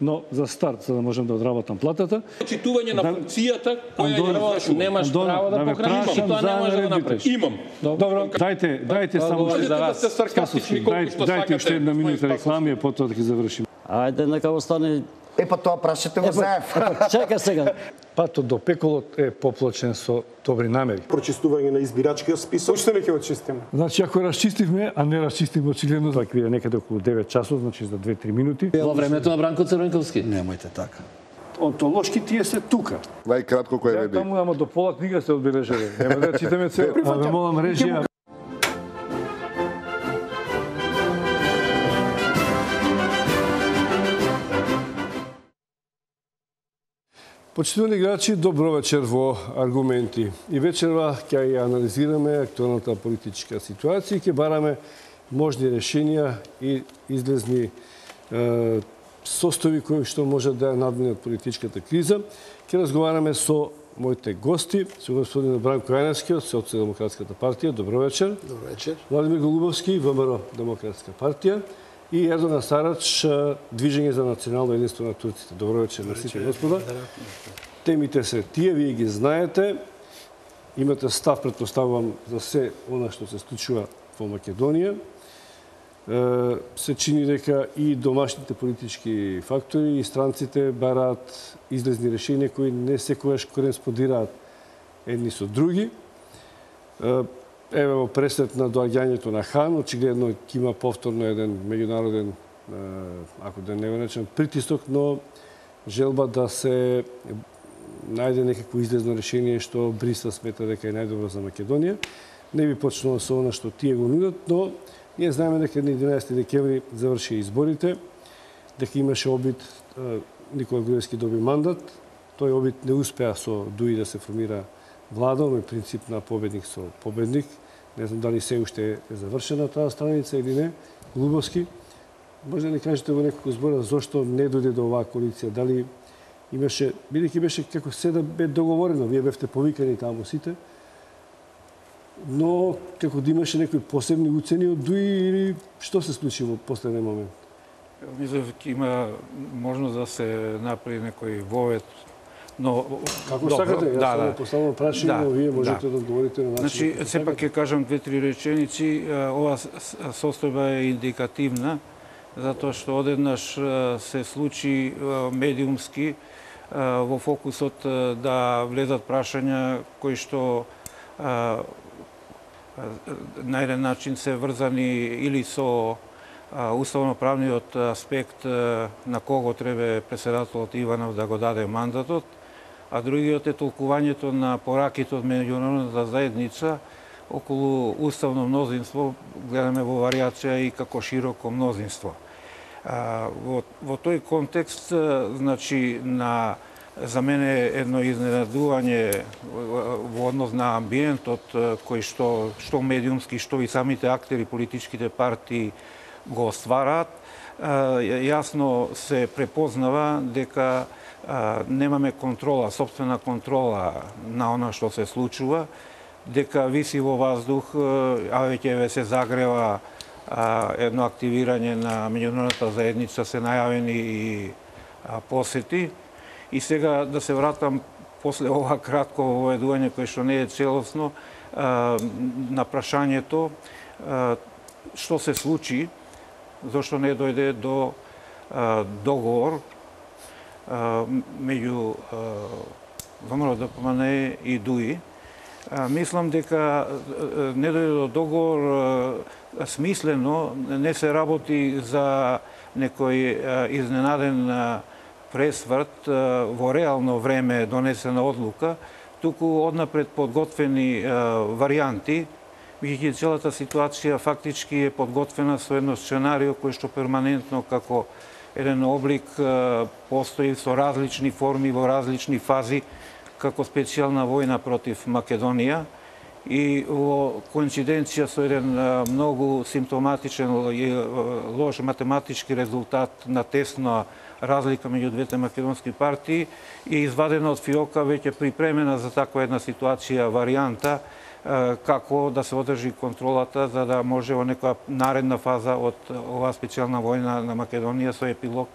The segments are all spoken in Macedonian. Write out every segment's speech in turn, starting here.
но за старт, за да можем да одработам платата. Читување на функцијата која ја немаш право да покажеш и тоа не можеш да направиш. Имам. Добро, дайте само дайте уште една минута реклами, а потоа да ги завршиме. Ајде, нека остане. Па тоа прашате го заев. Чека сега. Патот до пеколот е поплачен со добри намери. Прочистување на избирачкиот список. Уште не ќе го чистиме. Значи, ако расчистивме, а не расчистивме очигледно, тоа ќе биде некаде околу 9 часот, значи за 2-3 минути. Во времето на Бранко Црвенковски. Немојте така. Онтолошки тие се тука. Најкратко кој е Таму ама до пола книга се одбележале. Нема да читаме цел. Ве молам режија. Почитувани играчи, добро вечер во Аргументи. И вечерва ќе ја анализираме актуелната политичка ситуација и ќе бараме можни решенија и излезни состојби кои што може да ја надминат политичката криза. Ќе разговараме со моите гости, со господин Бранко Јајневски од Социјалдемократската партија. Добро вечер. Добро вечер. Владимир Голубовски, ВМРО Демократска партија. И Ердоган Сарач, Движење за национално единство на турците. Добро вечер на сите господа. Темите се тие, вие ги знаете. Имате став, предпоставувам, за се она што се случува во Македонија. Се чини дека и домашните политички фактори и странците бараат излезни решенија кои не секогаш кореспондираат едни со други. Еве во пресет на доаѓањето на Хан, очигледно ќе има повторно еден меѓународен, ако да не го речем, притисок, но желба да се најде некакво излезно решение што Брисел смета дека е најдобро за Македонија. Не би почнало со она што тие го нудат, но ние знаеме дека на 11 декември заврши изборите, дека имаше обид Никола Груевски доби мандат. Тој обид не успеа со ДУИ да се формира влада, но е принцип на победник со победник. Не знам дали се уште е завршена таа страница или не. Голубовски, може да ни кажете во неколку збора зошто не дојде до оваа коалиција? Дали имаше, бидејќи беше како се да бе договорено, вие бевте повикани таму сите, но како да имаше некои посебни уцени од ДУИ или што се случи во последен момент? Мислам дека има можност да се направи некој вовет. Но како сакате, јас само поставам прашање, но вие можете да одговорите на начин. Значи, сепак ќе кажам 2-3 реченици. Ова состојба е индикативна, затоа што одеднаш се случи медиумски во фокусот да влезат прашања кои што на еден начин се врзани или со уставно-правниот аспект на кого треба председателот Иванов да го даде мандатот, а другиот е толкувањето на пораките од меѓународната заедница околу уставно мнозинство, гледаме во варијација и како широко мнозинство. Во тој контекст, значи, за мене едно изненадување во однос на амбиентот кој што медиумски, што и самите актери, политичките партии го ствараат, јасно се препознава дека немаме контрола, собствена контрола на она што се случува, дека виси во воздух, а веќе се загрева едно активирање на меѓународната заедница, се најавени и посети. И сега да се вратам после ова кратко воведување кој што не е целосно на прашањето што се случи, зашто не дојде до договор меѓу ВМРО ДПМН и ДУИ. Мислам дека не дојде до договор смислено, не се работи за некој изненаден пресврт во реално време донесена одлука, туку однапред подготвени варијанти, бидејќи целата ситуација фактички е подготвена со едно сценарио кој што перманентно како еден облик постои со различни форми во различни фази како специјална војна против Македонија и во коинциденција со еден многу симптоматичен и лош математички резултат на тесна разлика меѓу двете македонски партии е извадена од фиока веќе припремена за таква една ситуација варијанта како да се одржи контролата за да може во некоја наредна фаза од оваа специјална војна на Македонија со епилог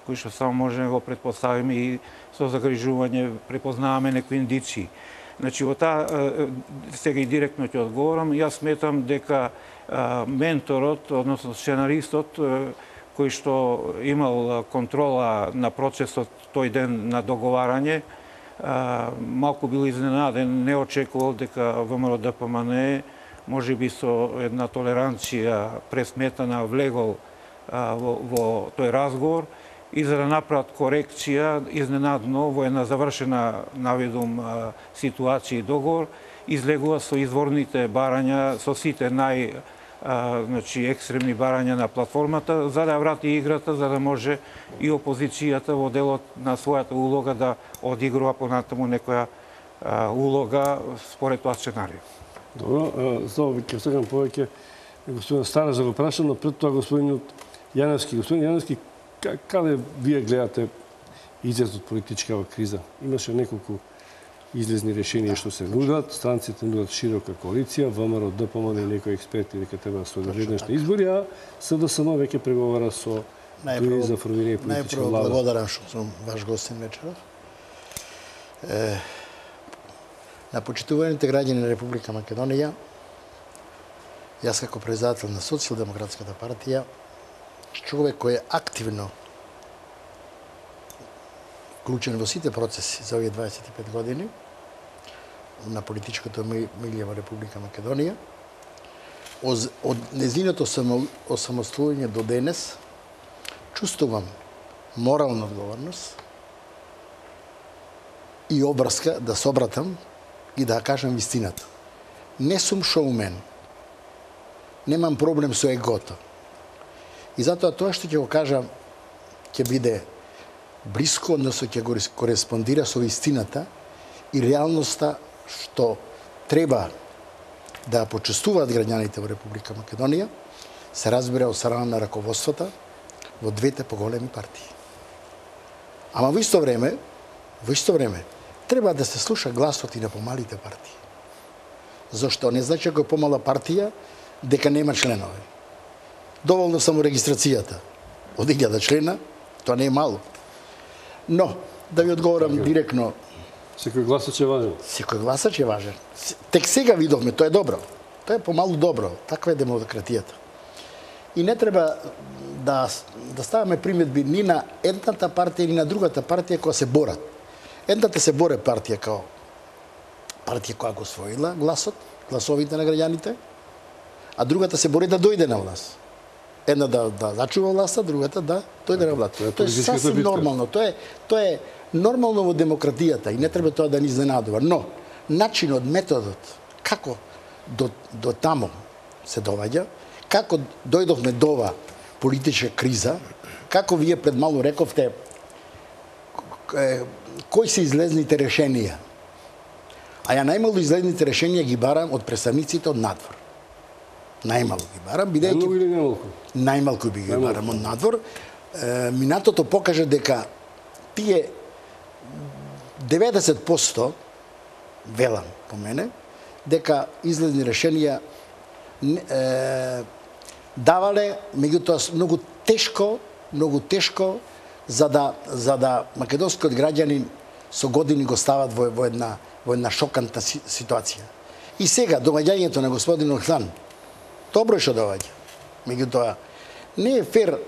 кои што само можеме да го претпоставиме и со загрижување препознаваме некои индиции. Значи, во таа, сега и директно ќе одговорам, јас сметам дека менторот, односно сценаристот, кој што имал контрола на процесот тој ден на договарање, малку бил изненаден, не очекувал дека ВМРО ДПМН може би со една толеранција пресметана влегол во тој разговор и за да направат корекција, изненадно во една завршена, наведум, ситуација и договор, излегува со изворните барања, со сите значи, екстремни барања на платформата, за да врати играта, за да може и опозицијата во делот на својата улога да одигрува понатаму некоја улога според тоа сценарио. Добро, за ова ќе сегам повеќе господин Старец да го прашам, но пред тоа господинот Јаневски. Господин Јаневски, каде вие гледате излез од политичкава криза? Имаше неколку излезни решенија што се нудат, странците нудат широка коалиција, ВМРО, ДПМН и некои експерти дека треба да се одржат на избори, а СДСМ веќе преговара со дури за формирање политичка Најпрво влада. благодарам што сум ваш гостин вечеров. На почитуваните граѓани на Република Македонија, јас како председател на Социјалдемократската партија, човек кој е активно вклучен во сите процеси за овие 25 години на политичкото милје во Република Македонија, од незиното осамостојање до денес, чувствувам морална одговорност и обрска да се обратам и да кажам вистината. Не сум шоумен. Немам проблем со егото. И затоа тоа што ќе го кажам ќе биде блиско, односно ќе го кореспондира со вистината и реалноста што треба да почувствуваат граѓаните во Република Македонија, се разбира од страна на раководствата во двете поголеми партии. Ама во исто време, треба да се слуша гласот и на помалите партии. Зошто не значи ако е помала партија дека нема членови. Доволно само регистрацијата од 1000 члена, тоа не е мало. Но, да ви одговорам директно. Секој гласач е важен. Секој гласач е важен. Тек сега видовме, тоа е добро. Тоа е помалу добро. Таква е демократијата. И не треба да ставаме приметби ни на едната партија, ни на другата партија која се борат. Едната се боре партија као партија која го освоила гласовите на граѓаните, а другата се бори да дојде на власт. Една да зачува власта, другата да дојде на власт. Тоа е сасвим нормално. Тоа е нормално во демократијата и не треба тоа да ни изненадува. Но, начинот, методот, како до тамо се доваѓа, како дојдовме до ова политичка криза, како вие пред мало рековте, кои се излезните решенија. А ја најмало излезните решенија ги барам од представниците од надвор. Најмало ги барам, бидејќи... Најмалку или најмалку? Најмалку би ги барам од надвор. Минатото покажа дека тие 90% велам по мене, дека излезни решенија давале, меѓутоа многу тешко за да македонскиот граѓанин со години го стават во една шокантна ситуација. И сега доаѓањето на господин Охтан, добро што доаѓа. Меѓутоа, не е фер.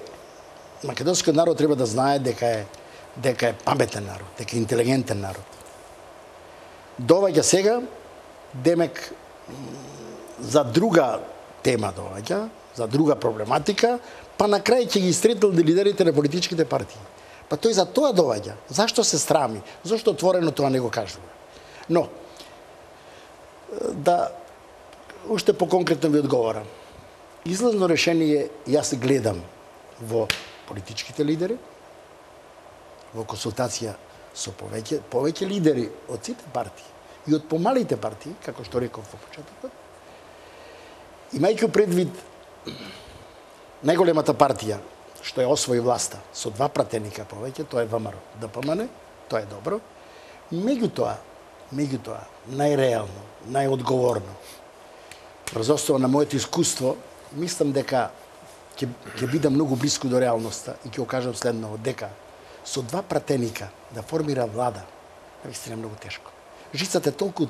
Македонскиот народ треба да знае дека е паметен народ, дека е интелигентен народ. Доаѓа сега, демек за друга тема доаѓа, за друга проблематика, па на крај ќе ги истретил лидерите на политичките партии. Па тој за тоа доаѓа. Зашто се срами? Зашто отворено тоа не го кажува? Но, уште по-конкретно ви одговорам. Излазно решение јас гледам во политичките лидери, во консултација со повеќе лидери од сите партии и од помалите партии, како што реков во почетокот, имајќи предвид најголемата партија што е освои власта со 2 пратеника повеќе, тоа е ВМРО ДПМН, тоа е добро. Меѓутоа, најреално, најодговорно, врз основа на моето искуство, мислам дека ќе биде многу близко до реалноста и ќе го кажам следново, дека со два пратеника да формира влада, наистина многу тешко. Жицата е толку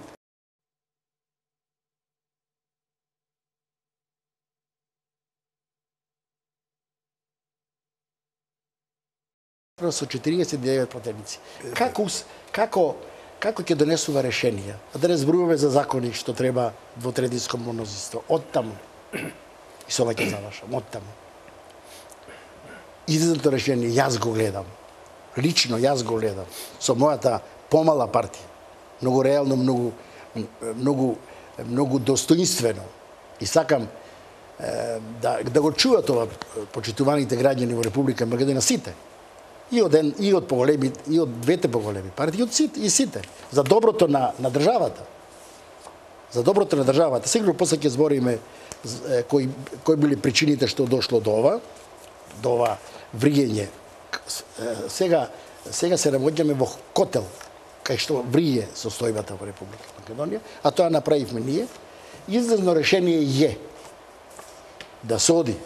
со 49 пратеници. Како ќе донесува решенија? Да не зборуваме за закони што треба двотретинско мнозинство. Оттаму. И со ова ќе завршам. Оттаму. Излезното решение јас го гледам. Лично јас го гледам. Со мојата помала партија. Многу реално, многу достоинствено. И сакам да го чуат ова почитуваните граѓани во Република Македонија сите. И од поголеми, и од двете поголеми партии, и сите. За доброто на државата. За доброто на државата. Сигурно после ќе збориме кои били причините што дошло до ова вријење. Сега се наоѓаме во котел, кај што врие состојбата во Република Македонија, а тоа направивме ние. Излезно решение е да се оди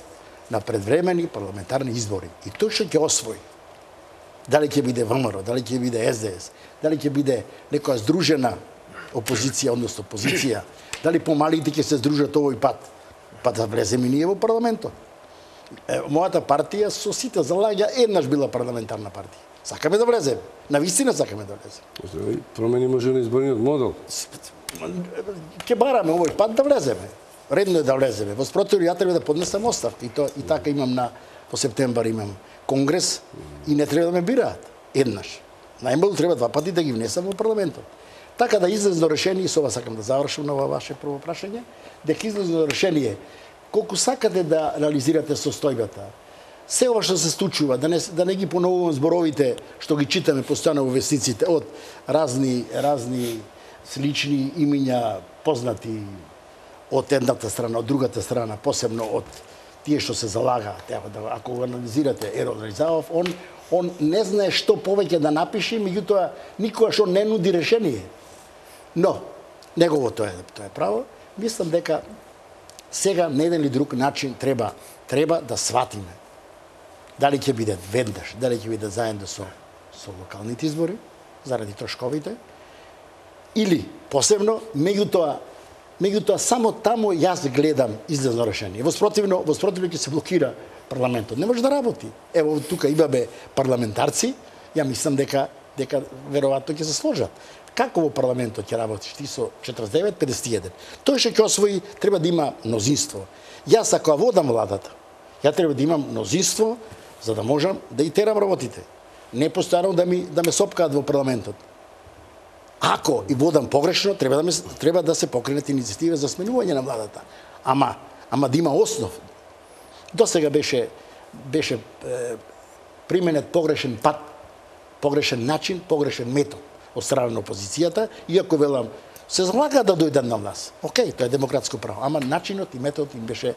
на предвремени парламентарни избори. И тој што ќе освои, дали ќе биде ВМРО, дали ќе биде СДС, дали ќе биде некоја здружена опозиција, односно позиција, дали помалите ќе се здружат овој пат, па да влеземе ние во парламентот. Мојата партија со сите залагања еднаш била парламентарна партија. Сакаме да влеземе. Навистина сакаме да влеземе. Промени може на изборниот модел. Ќе бараме овој пат да влеземе. Редно е да влеземе. Во спротив, ја треба да поднесам оставка. И така имам во септембар имам конгрес и не треба да ме бираат еднаш. Најмалку треба два пати да ги внесам во парламентот. Така да излезно решение, и со ова сакам да завршам на ова ваше прво прашање, дека излезно решение, колку сакате да реализирате состојбата, се ова што се случува, да не ги поновувам зборовите што ги читаме постојано во вестниците од разни слични имиња познати од едната страна, од другата страна, посебно од тие што се залагаат. Ако го анализирате Ерол Ризавов, он не знае што повеќе да напише, меѓутоа никогаш он не нуди решение. Но неговото е право. Мислам дека сега на еден или друг начин треба да сватиме дали ќе биде веднаш, дали ќе биде заедно со локалните избори заради трошковите или посебно меѓутоа само таму јас гледам излезно решение. Во спротивно ќе се блокира парламентот. Не може да работи. Ево тука имаме парламентарци, ја мислам дека веројатно ќе се сложат. Како во парламентот ќе работиш ти со 49-51? Тој што ќе освои треба да има мнозинство. Јас ако водам владата, ја треба да имам мнозинство за да можам да и терам работите. Не постојано да ме сопкаат во парламентот. Ако и водам погрешно, треба да се покренат инициатива за сменување на владата. Ама да има основ. Досега беше применет погрешен пат, погрешен начин, погрешен метод од страна на опозицијата, иако велам се залага да дојдат на власт. Океј, тоа е демократско право, ама начинот и методот им беше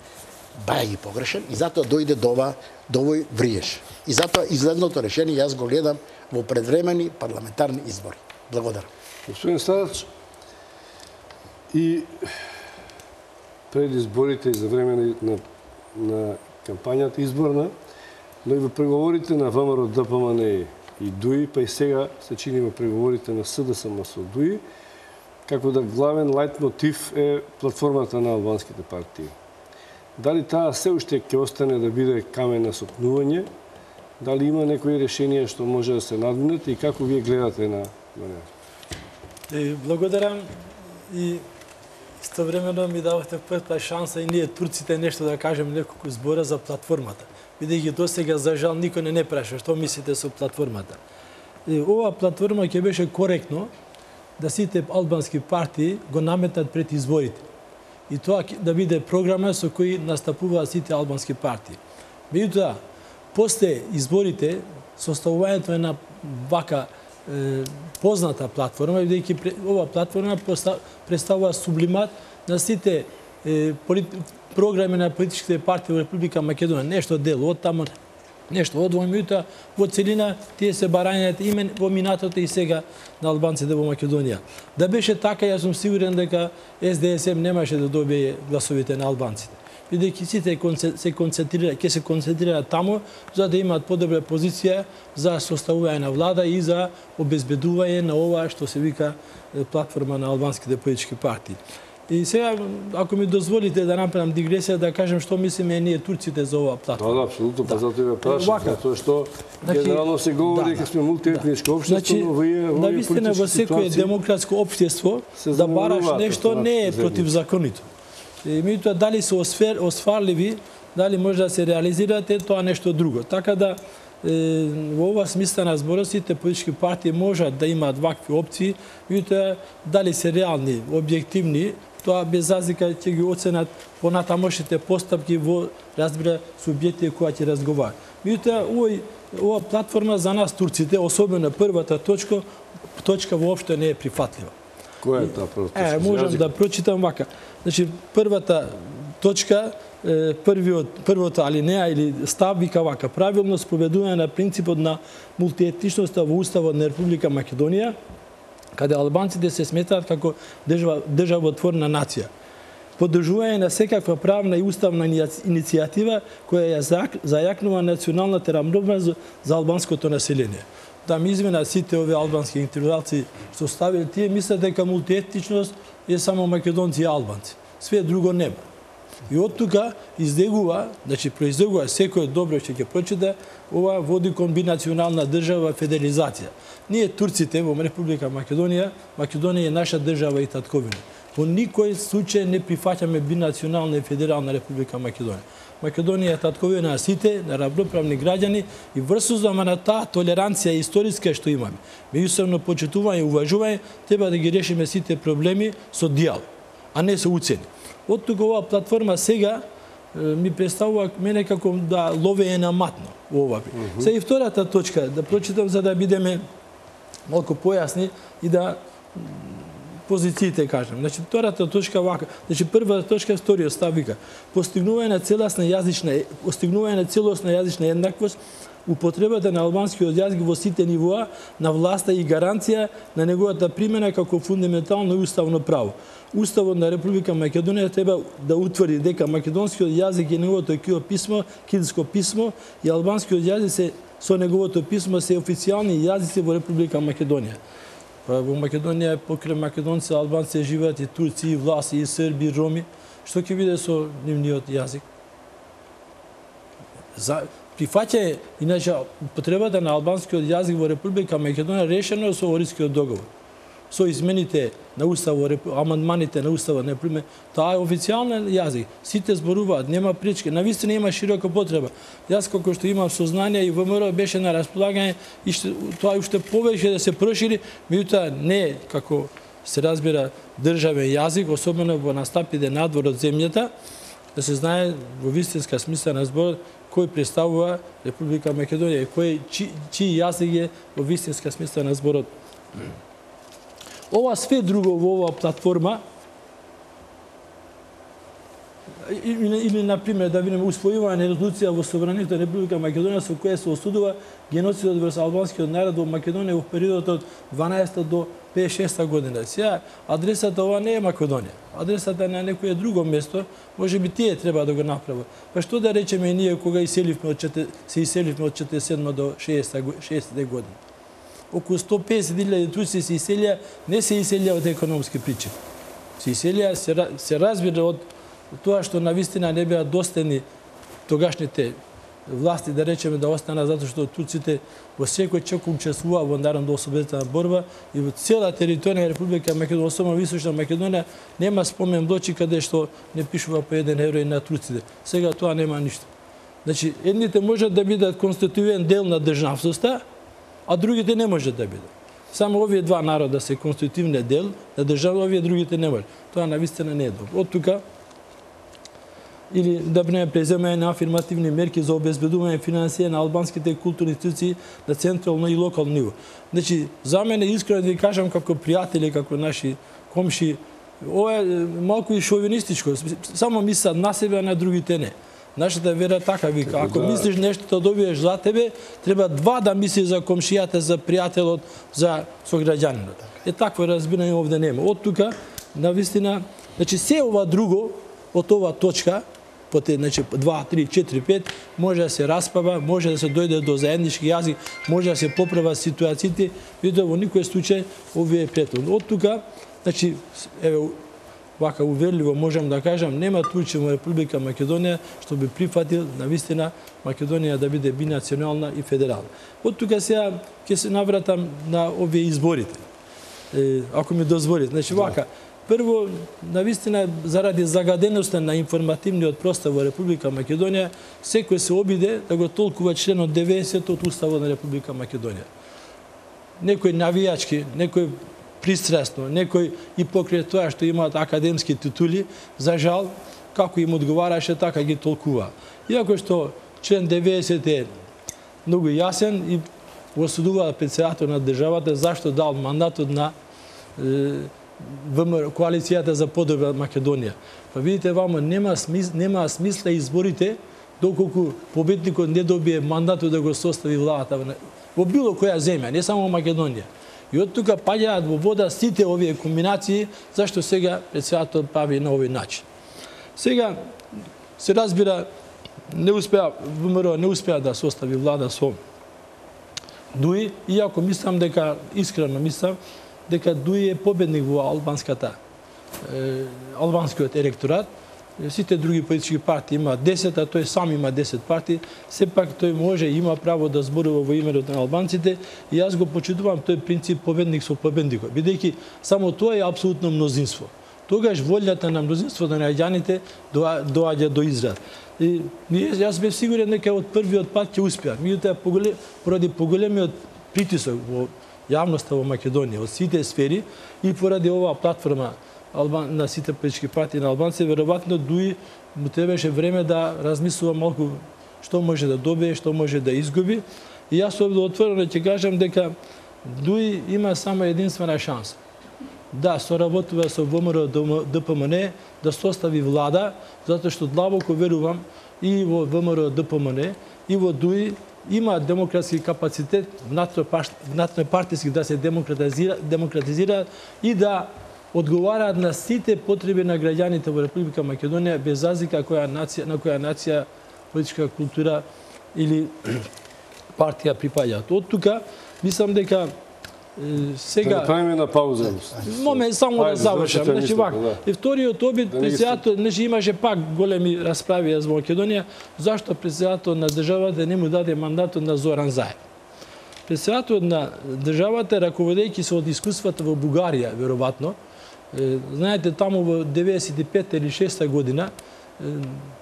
бајаги погрешен и затоа дојде до овој вриеш. И затоа излезното решение јас го гледам во предвремени парламентарни избори. Благодарам. Господин Старач, и пред изборите и за време на кампањата изборна, но и во преговорите на ВМРО, ДПМН и ДУИ, па и сега се чини во преговорите на СДСМ со ДУИ, како да главен лајт мотив е платформата на албанските партии. Дали таа се уште ќе остане да биде камен на сопнување? Дали има некои решенија што може да се надминат и како вие гледате на неа? Благодарам и истовремено ми давате прва шанса и ние турците нешто да кажем неколку збора за платформата. Бидејќи досега за жал никој не праша што мислите со платформата. Ова платформа ќе беше коректно да сите албански партии го наметнат пред изборите. И тоа да биде програма со кој настапуваат сите албански партии. Меѓутоа, после изборите, составувањето на вака позната платформа, бидејќи ова платформа представува сублимат на сите програми на политичките партии во Република Македонија. Нешто дел од таму, нешто од меѓутоа во целина тие се барањата имен во минатото и сега на албанците во Македонија. Да беше така, јас сум сигурен дека СДСМ немаше да добие гласовите на албанците. бидејќи сите ќе се концентрираат таму за да имаат подобра позиција за составување на влада и за обезбедување на ова што се вика платформа на албанските политички партии. И сега, ако ми дозволите да направам дигресија, да кажем што мислиме ние турците за оваа платформа. Да, апсолутно, па затоа ве прашам, затоа што генерално се говори дека сме мултиетничко општество, но вие навистина во секое демократско општество да бараш нешто не е противзаконито. И меѓутоа дали се осфарливи, дали може да се реализирате, тоа нешто друго. Така да во ова смисла на зборот сите политички партии можат да имаат вакви опции, меѓутоа дали се реални, објективни, тоа без разлика ќе ги оценат понатамошните постапки во разбира субјекти кои ќе разговарат. Меѓутоа ова платформа за нас турците, особено првата точка воопшто не е прифатлива. Која е таа прва точка? Можам да прочитам вака. Значи првата точка, првата алинеја или став вика вака: правилно спроведување на принципот на мултиетничноста во Уставот на Република Македонија, каде албанците се сметаат како државотворна нација. Поддржување на секаква правна и уставна иницијатива која ја зајакнува националната рамномерност за албанското население. Там измена сите овие албански интелектуалци што ставиле, тие мислат дека мултиетничност е само македонци и албанци. Све друго нема. И од тука произлегува секој добро што ќе прочита, ова води кон бинационална држава, федерализација. Ние турците во Република Македонија, Македонија е наша држава и татковина. Во никој случај не прифаќаме бинационална и федерална Република Македонија. Македонија е татковина на сите, на равноправни граѓани и врсузама на таа толеранција историска што имаме. Меѓусебно почитување и уважување треба да ги решиме сите проблеми со дијалог, а не со уцени. Од тука оваа платформа сега ми представува мене како да ловење на матно во ова. Сега и втората точка да прочитам за да бидеме малку појасни и да позициите кажам. Значи втората точка вака. Значи првата точка вториот став вика: постигнување на целосна јазична еднаквост, употребата на албанскиот јазик во сите нивоа на власта и гаранција на неговата примена како фундаментално и уставно право. Уставот на Република Македонија треба да утврди дека македонскиот јазик и неговото кирилско писмо и албанскиот јазик со неговото писмо се официјални јазици во Република Македонија. Во Македонија покрај македонци, албанци живеат и турци, и власи, и срби, и роми. Што ќе биде со нивниот јазик? Прифаќање, иначе, потребата на албанскиот јазик во Република Македонија решено со Орискиот договор. Со измените на уставот, амандманите на уставот, например, таа е официјален јазик. Сите зборуваат, нема пречки, навистина има широка потреба. Јас како што имам сознание и ВМРО беше на располагање и тоа уште повеќе да се прошири, меѓутоа не како се разбира државен јазик, особено во настапите надвор од земјата, да се знае во вистинска смисла на зборот кој представува Република Македонија и чиј јазик е во вистинска смисла на зборот. Ова све друго во оваа платформа или например да видиме усвојување на резолуција во собранието на Република Македонија со која се осудува геноцидот врз албанскиот народ во Македонија во периодот од 12 до 56 година. Сега адресата ова не е Македонија. Адресата на некое друго место, можеби тие треба да го направат. Па што да речеме ние кога се иселивме од 47 до 60 години? Околу 150.000 турци се иселија, не се иселија од економски причини. Се иселија, се разбира од тоа што навистина не беа достојни тогашните власти, да речеме, да останат, затоа што турците во секој чек учествуваа во народно-ослободителна борба и во цела територија на Република Македонија, особено Височна Македонија, нема спомен блочи каде што не пишува по еден евро на турците. Сега тоа нема ништо. Значи, едните можат да бидат конститутивен дел на државноста, а другите не може да бидат. Само овие два народа се конститутивни дел на држава, овие другите не може. Тоа навистина не е добро. Од тука или да преземање на афирмативни мерки за обезбедување финансија на албанските културни институции на централно и локално ниво. Значи, за мене искрено да ви кажам како пријатели, како наши комши, ова е малку и шовинистичко. Само мислат на себе, а на другите не. Нашата вера така вика. Ако мислиш нешто да добиеш за тебе, треба два да мислиш за комшијата, за пријателот, за сограѓанинот. Такво разбирање овде нема. Од тука, навистина, значи се ова друго, од оваа точка, значи 2, 3, 4, 5, може да се распава, може да се дојде до заеднички јазик, може да се поправат ситуациите, и во никој случај овие претhodно. Од тука, значи, еве, вака уверливо можам да кажам, нема турчин во Република Македонија што би прифатил навистина Македонија да биде бинационална и федерална. Од тука сега ќе се навратам на овие изборите. Ако ми дозволите. Значи вака, прво, навистина, заради загаденоста на информативниот простор во Република Македонија, секој се обиде да го толкува членот 90 од Уставот на Република Македонија. Некој навијачки, некој пристрасно, некој и покрај тоа што имаат академски титули, за жал, како им одговараше, така ги толкува. Иако што член 90 е многу јасен и осудува председател на државата зашто дал мандатот на коалицијата за подобра Македонија. Па видите, вама нема смисла изборите доколку победникот не добие мандатот да го состави владата во било која земја, не само Македонија. И од тука паѓаат во вода сите овие комбинации, зашто сега председател прави на овој начин. Сега се разбира, ВМРО не успеа да состави влада со Дуи, иако мислам дека, искрено мислам, дека Дуи е победник во албанскиот електорат. Сите други политички партии имаат 10, а тој сам има 10 партии. Сепак тој може и има право да зборува во името на албанците и јас го почитувам тој принцип победник со победникот, бидејќи само тоа е апсолутно мнозинство. Тогаш волјата на мнозинството на граѓаните доаѓа до израз. И јас бев сигурен дека од првиот пат ќе успеат. Меѓутоа, поради поголемиот притисок во јавноста во Македонија од сите сфери и поради оваа платформа на сите политички партии на албанци, веројатно Дуи му требаше време да размислува малку што може да добие, што може да изгуби. И јас овде отворено ќе кажам дека Дуи има само единствена шанса да соработува со ВМРО ДПМН, да состави влада, затоа што длабоко верувам и во ВМРО ДПМН, и во Дуи има демократски капацитет внатропартиски да се демократизира и да одговараат на сите потреби на граѓаните во Република Македонија без разлика на која нација, политичка култура или партија припаѓаат. Од тука мислам дека сега да правиме на пауза. Момент само да завршам. Значи вака. И вториот обид председател имаше пак големи расправи во Македонија зашто председател на државата не му даде мандатот на Зоран Заев. Председателот на државата, раководејќи се од искуствата во Бугарија, веројатно, знаете, таму во 95 или 6 година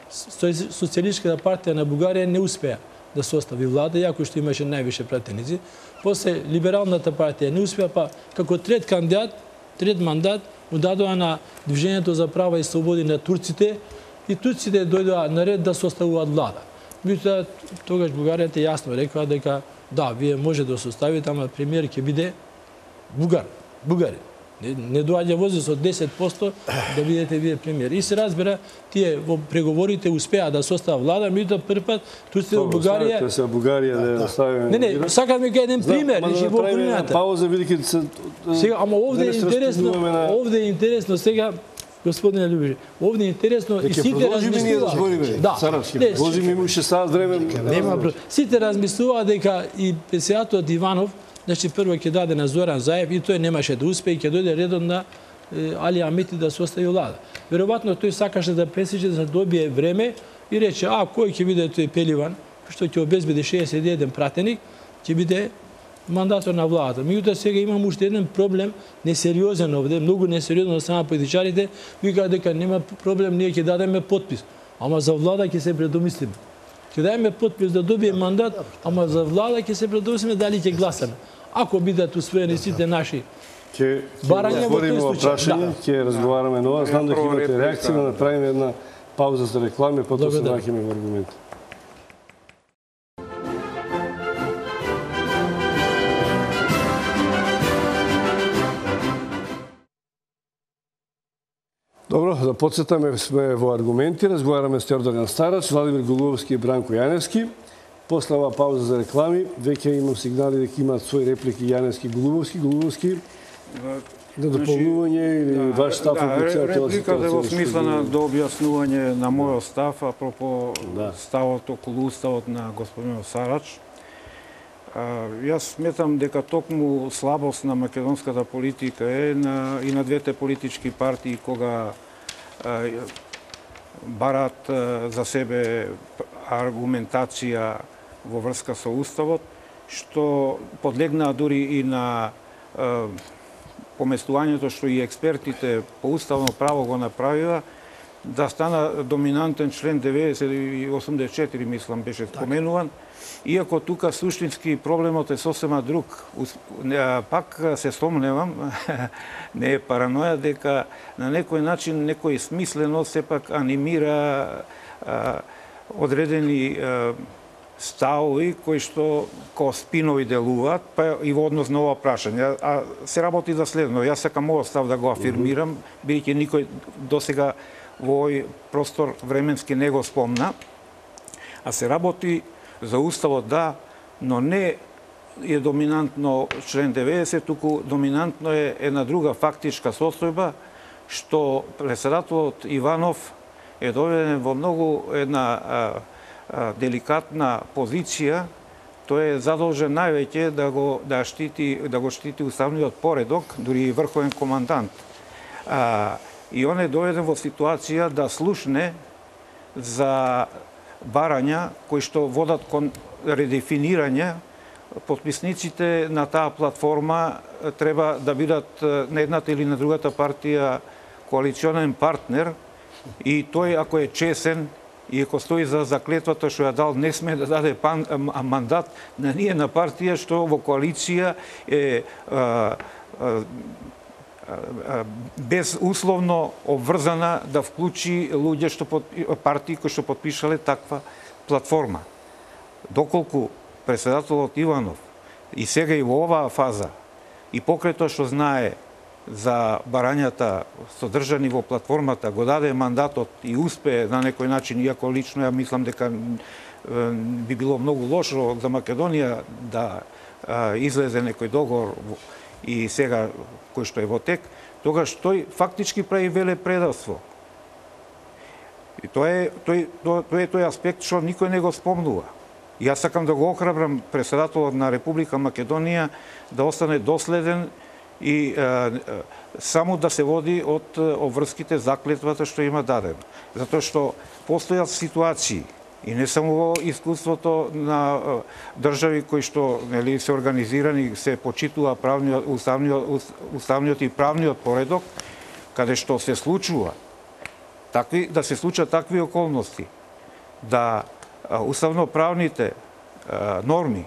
Социјалистичката партија на Бугарија не успеа да состави влада, иако што имаше највише пратеници. После Либералната партија не успеа, па како трет кандидат, трет мандат, му дадоа на Движењето за права и слободи на турците и турците дојдоа на ред да составуваат влада. Меѓутоа, тогаш Бугаријата јасно рекоа дека да, вие може да составите, ама премиер ќе биде бугарин. Не доаѓа возраст од 10% да бидете вие премиер. И се разбира, тие во преговорите успеа да состават влада, меѓутоа прв пат турците во Бугарија. Се Бугарија да ставиме. Не, сакам дека еден пример, значи во првината. Пауза бидејќи се сега, ама овде е интересно, сега господине Љубише, овде е интересно и сите размислуваат. Да. Возиме имаше сад време. Нема. Сите размислуваат дека и председателот Иванов, значи прво ќе даде на Зоран Заев и тој немаше да успее и ќе дојде редот на Али Амети да состави влада. Веројатно тој сакаше да пресече да добие време и рече, кој ќе биде тој Пеливан, што ќе обезбеди 61 пратеник, ќе биде мандатор на владата. Меѓутоа сега имам уште еден проблем, несериозен овде, многу несериозно на страна политичарите, викаат дека нема проблем, ние ќе дадеме подпис. Ама за влада ќе се предомислиме. Ќе дадеме подпис да добие мандат, ама за влада ќе се предомислиме дали ќе гласаме. Ако бидат усвоени сите наши барања во тој случај. Ќе разговараме нова. Знам дека имате реакција, да направиме една пауза за реклами, потоа се враќаме во аргументи. Добро, да подсетаме, сме во аргументи, разговараме с Теодоран Старач, Владимир Голубовски и Бранко Јаневски. После оваа пауза за реклами, веќе имам сигнали дека имаат своји реплики Јаневски и Голубовски. На дополнување или ваш став околу целата репликата е во ситуација? смисла на до објаснување на мојот став, апропо ставот околу уставот на господин Сарач. Јас сметам дека токму слабост на македонската политика е и на двете политички партии кога барат за себе аргументација во врска со уставот, што подлегнаа дури и на поместувањето што и експертите по уставно право го направила, да стана доминантен член 90 и 84, мислам, беше споменуван, иако тука суштински проблемот е сосема друг. Пак се спомневам, не е параноја, дека на некој начин некој смислено сепак анимира одредени ставови кои што ко спинови делуваат, па и во однос на ова прашање. А се работи за следно. Јас сакам овој став да го афирмирам, бидејќи никој досега во овој простор временски не го спомна. А се работи за уставот, да, но не е доминантно член 90, туку доминантно е една друга фактичка состојба, што председателот Иванов е доведен во многу една деликатна позиција. Тој е задолжен највеќе да го штити уставниот поредок, дури и врховен командант. И он е доведен во ситуација да слушне за барања кои што водат кон редефинирање. Потписниците на таа платформа треба да бидат на едната или на другата партија коалиционен партнер, и тој, ако е чесен и ако стои за заклетвата што ја дал, не сме да даде мандат на ние на партија што во коалиција е безусловно обврзана да вклучи луѓе партии кои што потпишале таква платформа. Доколку председателот Иванов и сега и во оваа фаза и покрај тоа што знае за барањата содржани во платформата, го даде мандатот и успее на некој начин, иако лично ја мислам дека би било многу лошо за Македонија да излезе некој договор и сега кој што е во тек, тогаш тој фактички прави велепредавство. И тоа е тој аспект што никој не го спомнува. Јас сакам да го охрабрам председателот на Република Македонија да остане доследен и само да се води од обврските заклетвата што има дадено. Затоа што постојат ситуации, и не само во искуството на држави кои што се организирани, се почитува уставниот и правниот поредок, каде што се случува да се случат такви околности, да уставноправните норми,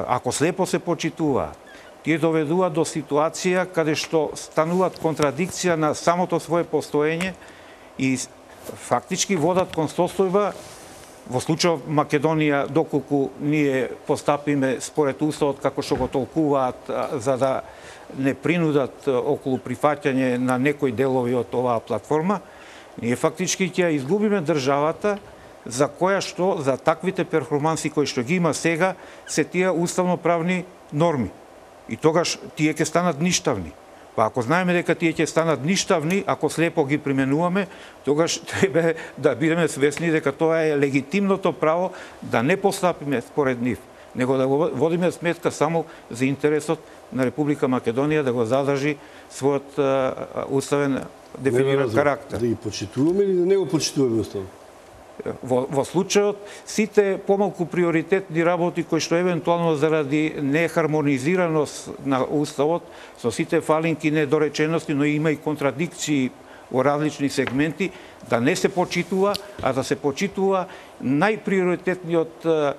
ако слепо се почитуваат, тие доведуваат до ситуација каде што стануваат контрадикција на самото свое постоење и фактички водат кон состојба, во случајот Македонија, доколку ние постапиме според уставот како што го толкуваат, за да не принудат околу прифаќање на некои делови од оваа платформа, ние фактички ќе изгубиме државата за која што за таквите перформанси кои што ги има сега се тие уставноправни норми. И тогаш тие ќе станат ништавни. Па ако знаеме дека тие ќе станат ништавни, ако слепо ги применуваме, тогаш треба да бидеме свесни дека тоа е легитимното право да не постапиме според нив, него да го водиме сметка само за интересот на Република Македонија да го задржи својот уставен дефиниран карактер. Да ги почитуваме или да не го почитуваме уставот? Во случајот, сите помалку приоритетни работи кои што евентуално заради нехармонизираност на уставот, со сите фалинки и недоречености, но има и контрадикции во различни сегменти, да не се почитува, а да се почитува најприоритетниот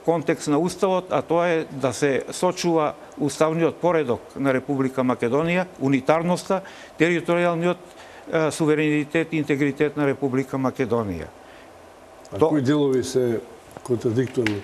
контекст на уставот, а тоа е да се сочува уставниот поредок на Република Македонија, унитарноста, територијалниот суверенитет и интегритет на Република Македонија. А кои делови се контрадикторни?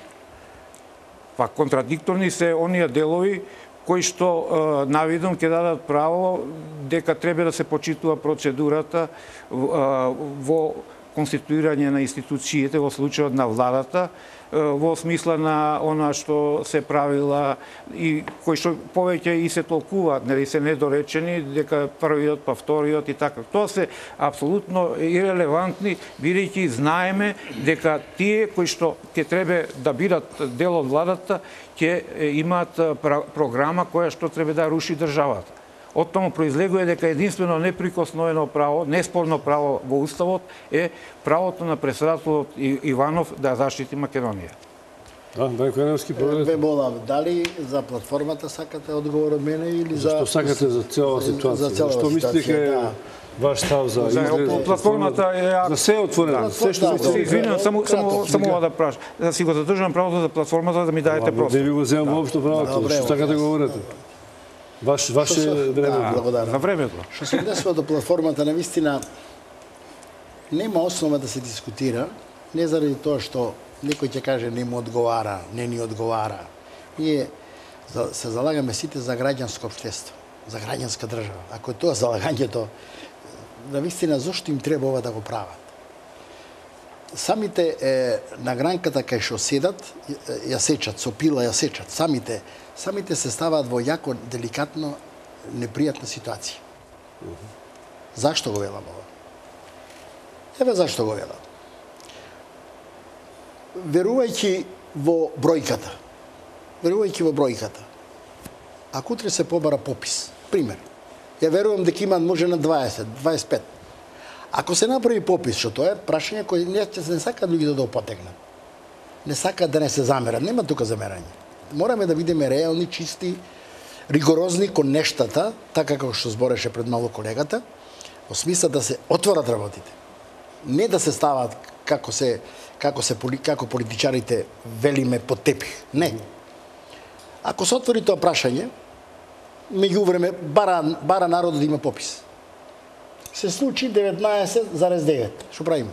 Па контрадикторни се оние делови кои што навидом ќе дадат право дека треба да се почитува процедурата во конституирање на институциите во случајот на владата, во смисла на она што се правила и кои што повеќе и се толкуваат, нели се недоречени, дека првиот па вториот и така. Тоа се апсолутно ирелевантни, бидејќи знаеме дека тие кои што ќе треба да бидат дел од владата, ќе имаат програма која што треба да руши државата. Од тому произлегува дека единствено неприкосновено право, неспорно право во Уставот е правото на председателот Иванов да заштити Македонија. Да, Брајко Јаневски, поведете. Ве молам, дали за платформата сакате одговор од мене или за... Зашто сакате за цела ситуација? Зашто мислите дека е ваш став за изглед? Платформата е... За се е отворено, се што Се извинувам, само ова да праш. Да си го задржам правото за платформата да ми дадете просто. Не ви го земам воопшто правото, што сакате говорите. Ваше време. За времето. Што се однесува до платформата, навистина нема основа да се дискутира, не заради тоа што некој ќе каже не му одговара, не ни одговара. Ние се залагаме сите за граѓанско општество, за граѓанска држава. Ако е тоа залагањето, навистина зошто им треба ова да го прават? Самите на гранката кај што седат, ја сечат, со пила ја сечат, самите се ставаат во јако деликатно непријатна ситуација. Зашто го велам ова? Еве зашто го велам. Верувајќи во бројката, ако утре се побара попис, пример, ја верувам дека има може на 20, 25. Ако се направи попис, што тоа е прашање кој не сакаат луѓето да го потегнат. Не сакаат да не се замерат, нема тука замерање. Мораме да бидеме реални, чисти, ригорозни кон нештата, така како што збореше пред мало колегата, во смисла да се отворат работите. Не да се стават како политичарите велиме под тепих. Не. Ако се отвори тоа прашање, меѓувреме бара народот да има попис. Се случи 19,9. Што правиме?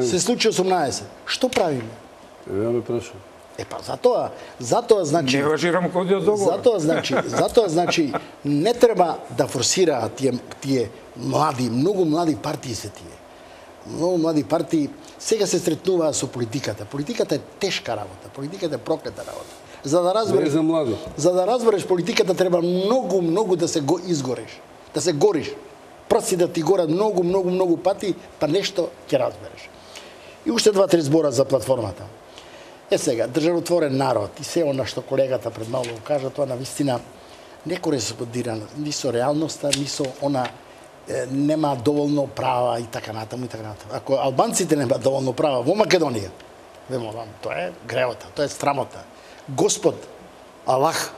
Се случи 18. Што правиме? Ја ме прашам. Затоа значи... Не важирам кодиот договор. Затоа значи не треба да форсираат тие млади, многу млади партии се тие. Многу млади партии сега се сретнуваат со политиката. Политиката е тешка работа, политиката е проклета работа. За да разбереш политиката треба многу да се го изгореш, да се гориш. Прси да ти горат многу пати, па нешто ќе разбереш. И уште 2-3 збора за платформата. Сега, државотворен народ и се она што колегата пред мало го кажа, тоа навистина не кореспондира ни со реалноста, ни со она нема доволно права и така натаму. Ако албанците немаат доволно права во Македонија, ве молам, тоа е греота, тоа е срамота. Господ Аллах,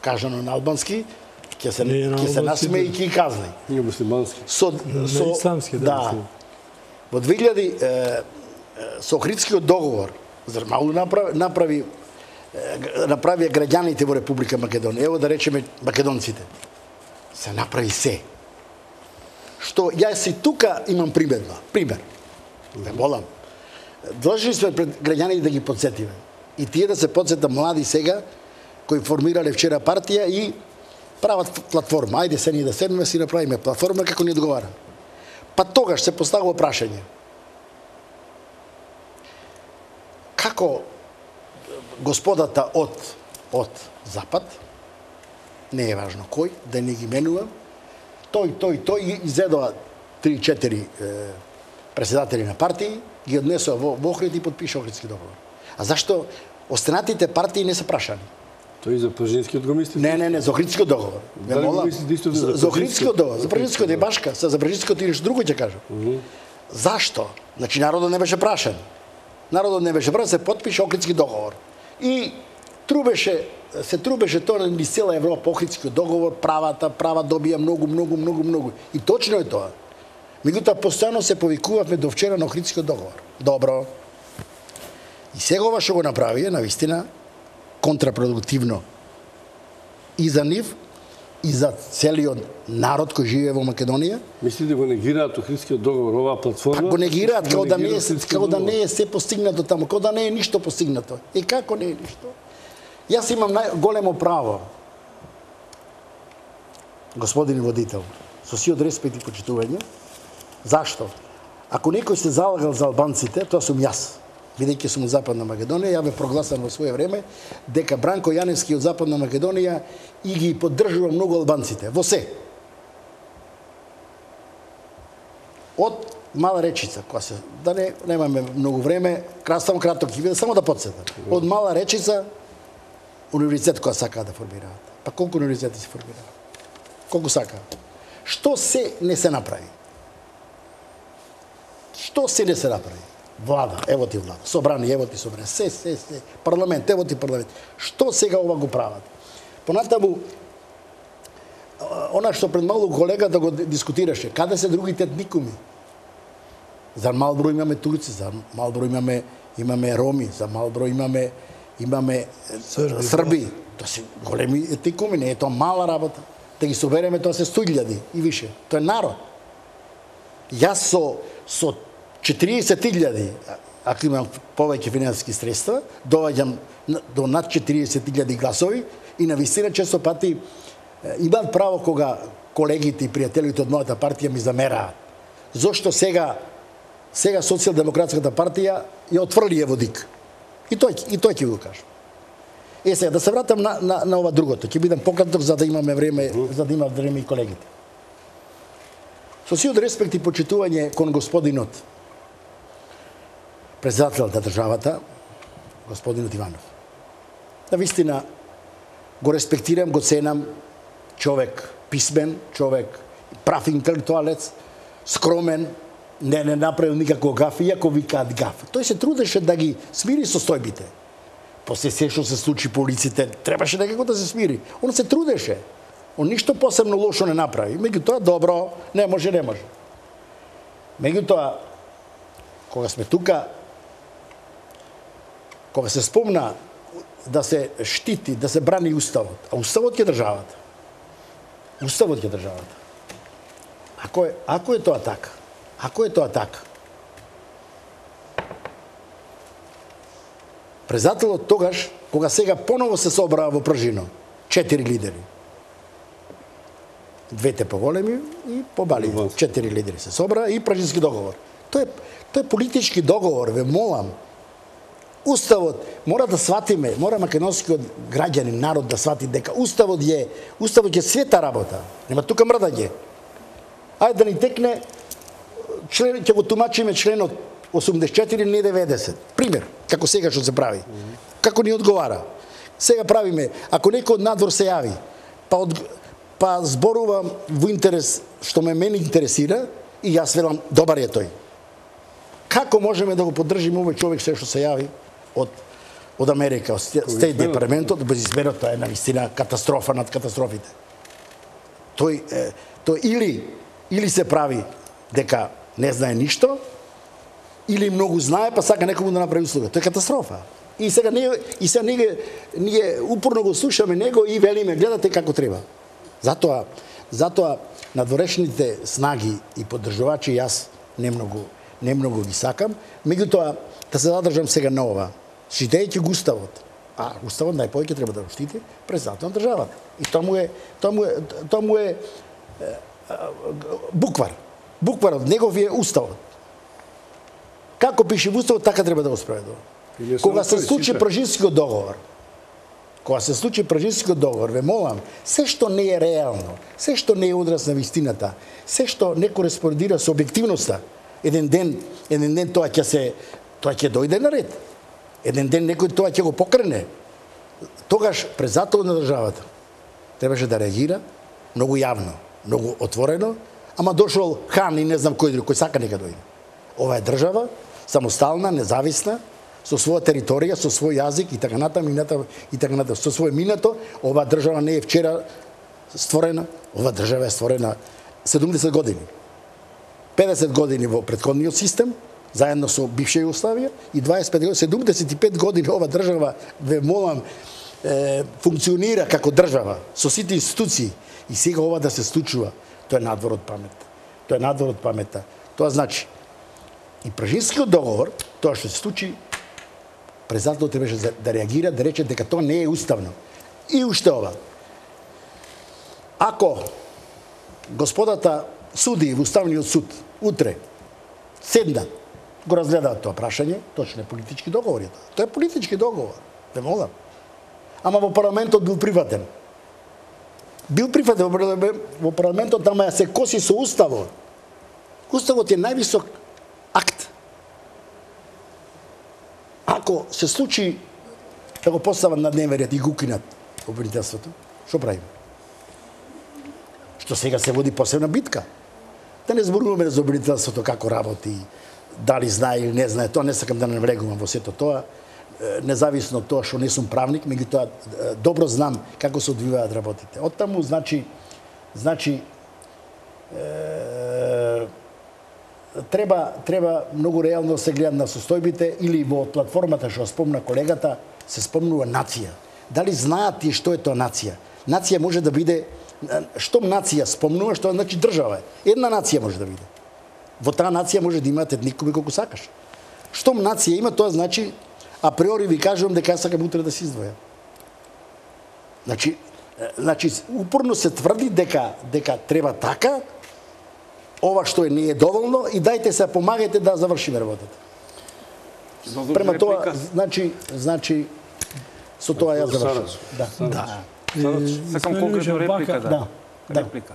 кажано на албански, ќе се насмее и ќе казни. Ние муслимански. Исламски, да. Во 2000 со Охридскиот договор, мало направи граѓаните во Република Македонија, ево да речеме македонците, се направи се. Што јас и тука имам пример. Ве молам. Длъжни сме пред граѓаните да ги подсетиме. И тие да се подсетат млади сега, кои формирале вчера партија и прават платформа. Ајде се ние да седнеме, си направиме платформа како ни одговара. Па тогаш се поставува прашање. Како господата од Запад, не е важно кој, да не ги менува, тој изедува 3-4 председатели на партии, ги однесува во Охрид и подпиша Охридски договор. А зашто останатите партии не се прашани? Тој за Пржинскиот го мислите? Не, за Охридскиот договор. Дали го мислите исто за Охридскиот договор? За Пржинскиот е башка, за Пржинскиот и нешто друго ќе кажам. Зашто? Значи народот не беше прашан. Народот не беше прашан, се подпиша Охридски договор. И се трубеше тоа на цела Европа, Охридскиот договор, права добија многу. И точно е тоа. Меѓутоа, постојано се повикувавме до вчера на Охридскиот договор. Добро. И сега ова што го направи е навистина контрапродуктивно и за нив, и за целиот народ кој живее во Македонија. Мислите го негираат Охридскиот договор, оваа платформа? Па го негираат, како да не е се постигнато таму, како да не е ништо постигнато. И како не е ништо? Јас имам големо право, господин водител, со сиот респект и почитување. Зашто? Ако некој се залагал за албанците, тоа сум јас. Бидејќи сум од Западна Македонија, ја бе прогласен во свое време дека Бранко Јаневски од Западна Македонија и ги поддржува многу албанците. Во се. Од Мала Речица, која се, да немаме многу време, само краток ќе биде, само да подсетам. Од Мала Речица, универзитет која сакаа да формираат. Па колку универзитети се формираат? Колку сакаат? Што се не се направи? Што се не се направи? Влада, ево ти влада, собрани, ево ти собрани, се, парламент, ево ти парламент. Што сега ова го прават? Понатаму, она што пред малку колегата го дискутираше, каде се другите етникуми? За мал број имаме турци, за мал број имаме роми, за мал број имаме срби. Тоа се големи етникуми, не е тоа мала работа. Да ги собереме, тоа се 100.000 и више. Тоа е народ. Јас со 40.000, ако имам повеќе финансиски средства, доаѓам до над 40.000 гласови и на вистина често пати имаат право кога колегите и пријателите од мојата партија ми замераат. Зошто сега Социјалдемократската партија ја отфрли Еводик. И тој ќе го кажам. Сега да се вратам на ова другото. Ќе бидам пократок за да имаме време, и колегите. Со сиот респект и почитување кон господинот председател на државата, господинот Иванов. На вистина го респектирам, го ценам, човек писмен, човек прав интелектуалец, скромен, не направил никакво гаф, иако викаат гаф. Тој се трудеше да ги смири состојбите. После се што се случи по улиците, требаше некако да се смири. Он се трудеше. Он ништо посебно лошо не направи. Меѓутоа, добро, не може. Меѓутоа, кога сме тука, кога се спомна да се штити, да се брани уставот, а уставот ќе државата. Уставот ќе државата. Ако е тоа така, Председателот тогаш, кога сега поново се собраа во Пржино, 4 лидери. Двете поголеми и побали. 4 лидери се собраа и Пржински договор. Тоа е политички договор, ве молам. Уставот, мора да сватиме, мора македонскиот граѓанин, народ да свати дека уставот е света работа. Нема тука мрдање. Ајде да ни текне, ќе го тумачиме членот 84, не 90. Пример, како сега што се прави. Како ни одговара. Сега правиме, ако некој од надвор се јави, па зборува во интерес што мене интересира, и јас велам, добар е тој. Како можеме да го поддржиме овој човек се што се јави од Америка, од Стейт департаментот, без изберот, тоа е навистина катастрофа над катастрофите. Тој или се прави дека не знае ништо, или многу знае, па сака некому да направи услуга. Тоа е катастрофа. И сега ние упорно го слушаме него и велиме, гледате како треба. Затоа надворешните снаги и поддржувачи јас не многу ги сакам. Меѓутоа, да се задржам сега на ова. Штитејќи го уставот, а уставот најповеќе треба да го штити председател на државата. И тоа му е буквар. Букварот, негов е уставот. Како пише во уставот, така треба да го спроведува. Кога се случи Пржинскиот договор, ве молам, се што не е реално, се што не е одраз на вистината, се што не кореспондира со објективноста, еден ден тоа ќе дојде на ред. Еден ден некој тоа ќе го покрене. Тогаш председател на државата требаше да реагира многу јавно, многу отворено, ама дошол Хан и не знам кој друг, кој сака нека дојде. Ова е држава, самостална, независна, со своја територија, со свој јазик и така натаму, со свој минато. Ова држава не е вчера створена, ова држава е створена 70 години. 50 години во претходниот систем, заедно со бивша Југославија, и 25 години, 75 години ова држава, ве молам, функционира како држава, со сите институции, и сега ова да се случува, тоа е надвор од паметта. Тоа значи, и Пржинскиот договор, тоа што се случи, председателот требаше да реагира, да рече дека тоа не е уставно. И уште ова. Ако господата суди во Уставниот суд утре седнат, го разгледаат тоа прашање, точно е политички договор. Тоа е политички договор, те молам. Ама во парламентот бил прифатен. Бил прифатен во парламентот, ама се коси со уставот. Уставот е највисок акт. Ако се случи да го постават на дневен ред и го укинат обвинителството, што правиме? Што сега се води посебна битка. Да не зборуваме за обвинителството како работи, дали знае или не знае, тоа не сакам да навлегувам во сето тоа, независно од тоа што не сум правник, меѓутоа добро знам како се одвиваат работите. Оттаму значи треба многу реално се гледат на состојбите или во платформата што спомна колегата се спомнува нација. Дали знаат тие што е тоа нација? Нација може да биде штом нација спомнува, што значи држава е. Една нација може да биде. Во таа нација може да имате етникуми колку сакаш. Штом нација има, тоа значи априори ви кажувам дека сакам утре да се издвоја. Значи упорно се тврди дека треба така, ова што не е доволно и дајте се помагајте да завршиме работата. Према тоа, значи со тоа ја завршувам. Да. Сакам конкретно реплика, да. Реплика.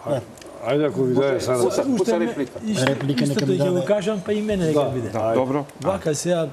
Ајде ако ви даде Сарац. Уште реплика. Реплика нека Истото ми ќе го даде. кажам, па и мене нека биде. Добро. Вака сега,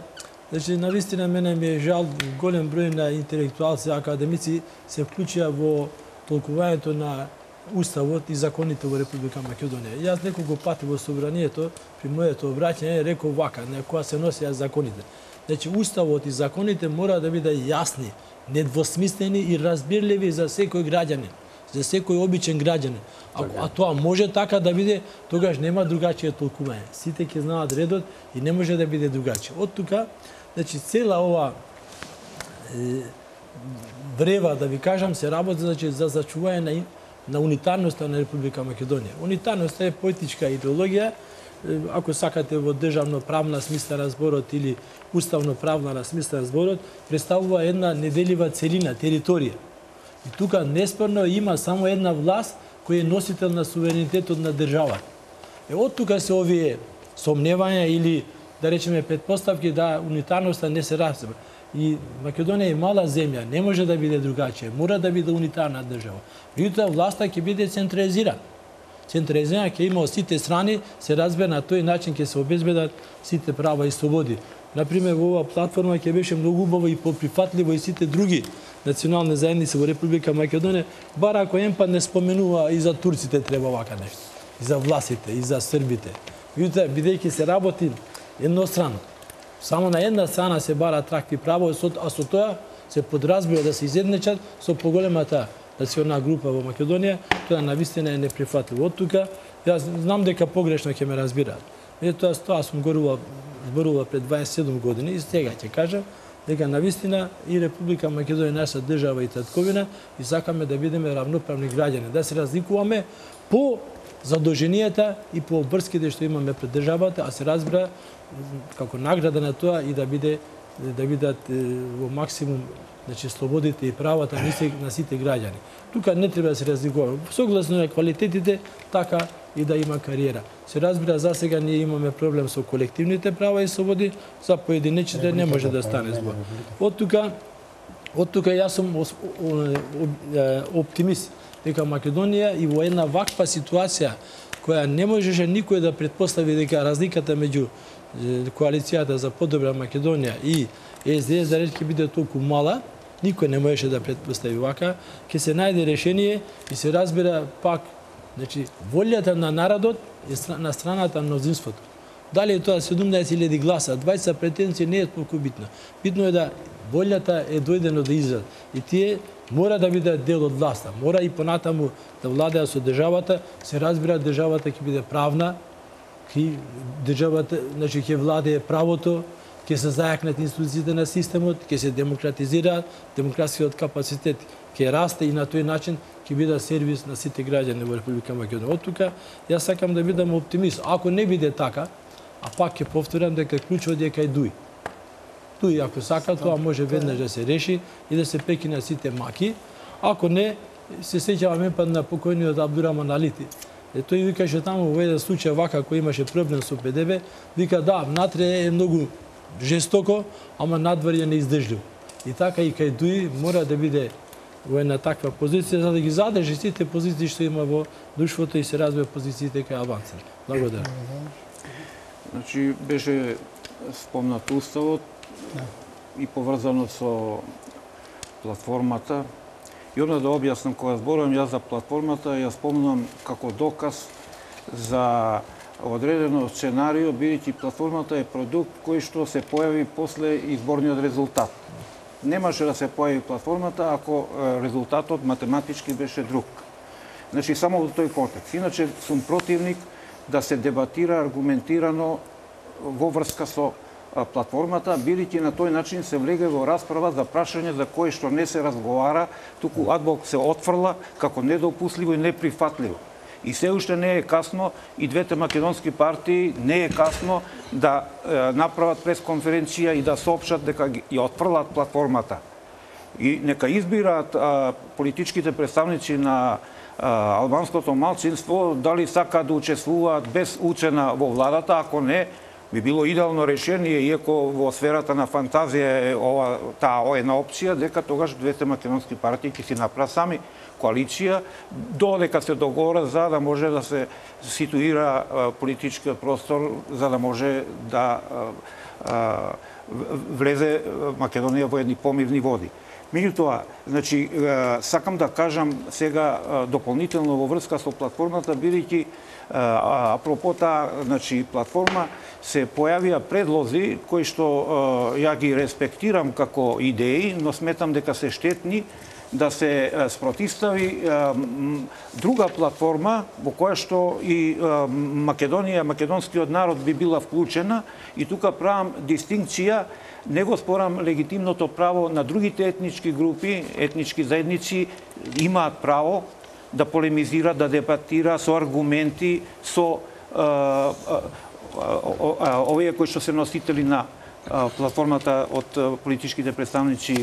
значи навистина мене ми е жал голем број на интелектуалци, академици се вклучија во толкувањето на Уставот и законите во Република Македонија. Јас неколку пати во собранието при моето обраќање реков вака, на која се носеа законите. Значи Уставот и законите мора да бидат јасни, недвосмислени и разбирливи за секој граѓанин, за секој обичен граѓанин. А тоа може така да биде, тогаш нема другачие толкување. Сите ќе знаат редот и не може да биде другачие. Од тука, значи цела ова врева, да ви кажам, се работи значи, за зачување на унитарноста на Република Македонија. Унитарноста е политичка идеологија, ако сакате во државно-правна смисла на зборот или уставно-правна на смисла на зборот, представува една неделива целина, територија. И тука неспорно има само една власт која е носител на суверенитетот на државата. Од тука се овие сомневања или, да речеме, предпоставки да унитарноста не се разбира. И Македонија е мала земја, не може да биде другачие, мора да биде унитарна држава. Меѓутоа власта ќе биде централизирана. Централизирана ќе има од сите страни, се разбира на тој начин ќе се обезбедат сите права и слободи. Например, во оваа платформа ќе беше многу убаво и поприфатливо и сите други национални заедници во Република Македонија, бар ако еднпат не споменува и за турците треба вака нешто, и за власите, и за србите. Меѓутоа, бидејќи се работи едностранно, само на една страна се бараат такви права, а со тоа се подразбира да се изеднечат со поголемата национална група во Македонија, тоа навистина е неприфатливо. Од тука, јас знам дека погрешно ќе ме разбираат. Тоа сум зборувал пред 27 години и сега ќе кажам дека навистина и Република Македонија наша држава и татковина и сакаме да бидеме равноправни граѓани, да се разликуваме по задолженијата и по обврските што имаме пред државата, а се разбира како награда на тоа и да бидат во максимум значи слободите и правата на сите граѓани. Тука не треба да се разликуваме. Согласно на квалитетите, така и да има кариера. Се разбира, за сега ние имаме проблем со колективните права и слободи, за поединечните не може да стане збор. Од тука јас сум оптимист дека Македонија и во една ваква ситуација која не можеше никој да претпостави дека разликата меѓу коалицијата за подобра Македонија и СДС за реч ќе биде толку мала, никој не можеше да претпостави вака, ќе се најде решение и се разбира пак, значи волјата на народот е на страната на мнозинството. Дали е тоа 17.000 гласа, 20 претенции не е толку битно. Битно е да волјата е дојдено да израз и тие мора да бидат дел од власта, мора и понатаму да владеат со државата, се разбира државата ќе биде правна, државата, значи ќе владее правото, ќе се зајакнат институциите на системот, ќе се демократизираат, демократскиот капацитет ќе расте и на тој начин ќе биде сервис на сите граѓани во Република Македонија. Од тука јас сакам да бидам оптимист. Ако не биде така, а пак ќе повторам дека клучот е кај Дуј. Дуј, ако сака, тоа може веднаш да се реши и да се прекинат сите маки. Ако не, се сеќаваме па на покојниот Абдураман Алити. Тој викаше таму во еден случај вака кој имаше проблем со ПДБ, вика да, внатре е многу жестоко, ама надвор е неиздржливо. И така и кај Дуи мора да биде во една таква позиција за да ги задржи сите позиции што има во друштвото и се развива позициите кај албанците. Благодарам. Значи беше спомнат уставот и поврзано со платформата. И одма да објаснам, кога зборувам јас за платформата, ја спомнам како доказ за одредено сценарио, бидејќи платформата е продукт кој што се појави после изборниот резултат. Немаше да се појави платформата ако резултатот математички беше друг. Значи, само во тој контекст. Иначе, сум противник да се дебатира аргументирано во врска со платформата, бидејќи на тој начин се влеге во расправа за прашање за кое што не се разговара, туку адбок се отфрла како недопустливо и неприфатливо. И се уште не е касно, и двете македонски партии не е касно да направат пресконференција и да соопштат дека ја отфрлат платформата. И нека избираат политичките представници на албанското малцинство дали сакаат да учествуваат без уцена во владата, ако не, би било идеално решение, иако во сферата на фантазија е таа една опција, дека тогаш двете македонски партии ќе си направат сами коалиција, додека се договора за да може да се ситуира политичкиот простор, за да може да влезе Македонија во едни помирни води. Меѓутоа, значи, сакам да кажам сега дополнително во врска со платформата, бидејќи апропо таа, значи, платформа се појавија предлози кои што ја ги респектирам како идеи, но сметам дека се штетни, да се спротивстави друга платформа во која што и Македонија, македонскиот народ би била вклучена, и тука правам дистинкција, не го спорам легитимното право на другите етнички групи, етнички заедници имаат право да полемизираат, да дебатираат со аргументи, со овие кои што се носители на платформата од политичките представници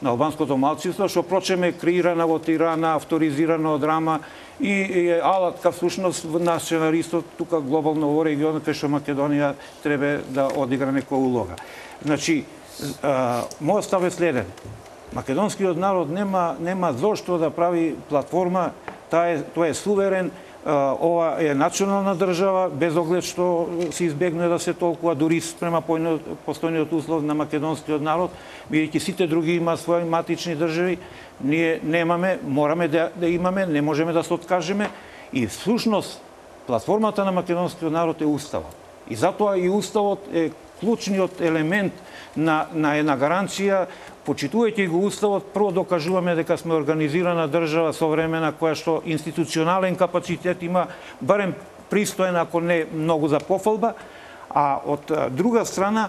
на албанското малцинство, што прочем е креирана во Тирана, авторизирана од Рама и алатка всушност на сценаристот тука глобално во регионот кај што Македонија треба да одигра некоја улога. Значи, мојот став е следен. Македонскиот народ нема зошто да прави платформа, тоа е суверен, ова е национална држава, без оглед што се избегне да се толкува дури спрема постојниот услов на македонскиот народ, бидејќи сите други имаат своји матични држави, ние немаме, мораме да имаме, не можеме да се откажеме, и всушност платформата на македонскиот народ е уставот. И затоа и уставот е клучниот елемент на една гаранција. Почитувајќи го уставот, прво докажуваме дека сме организирана држава современа која што институционален капацитет има, барем пристоен, ако не многу за пофалба, а од друга страна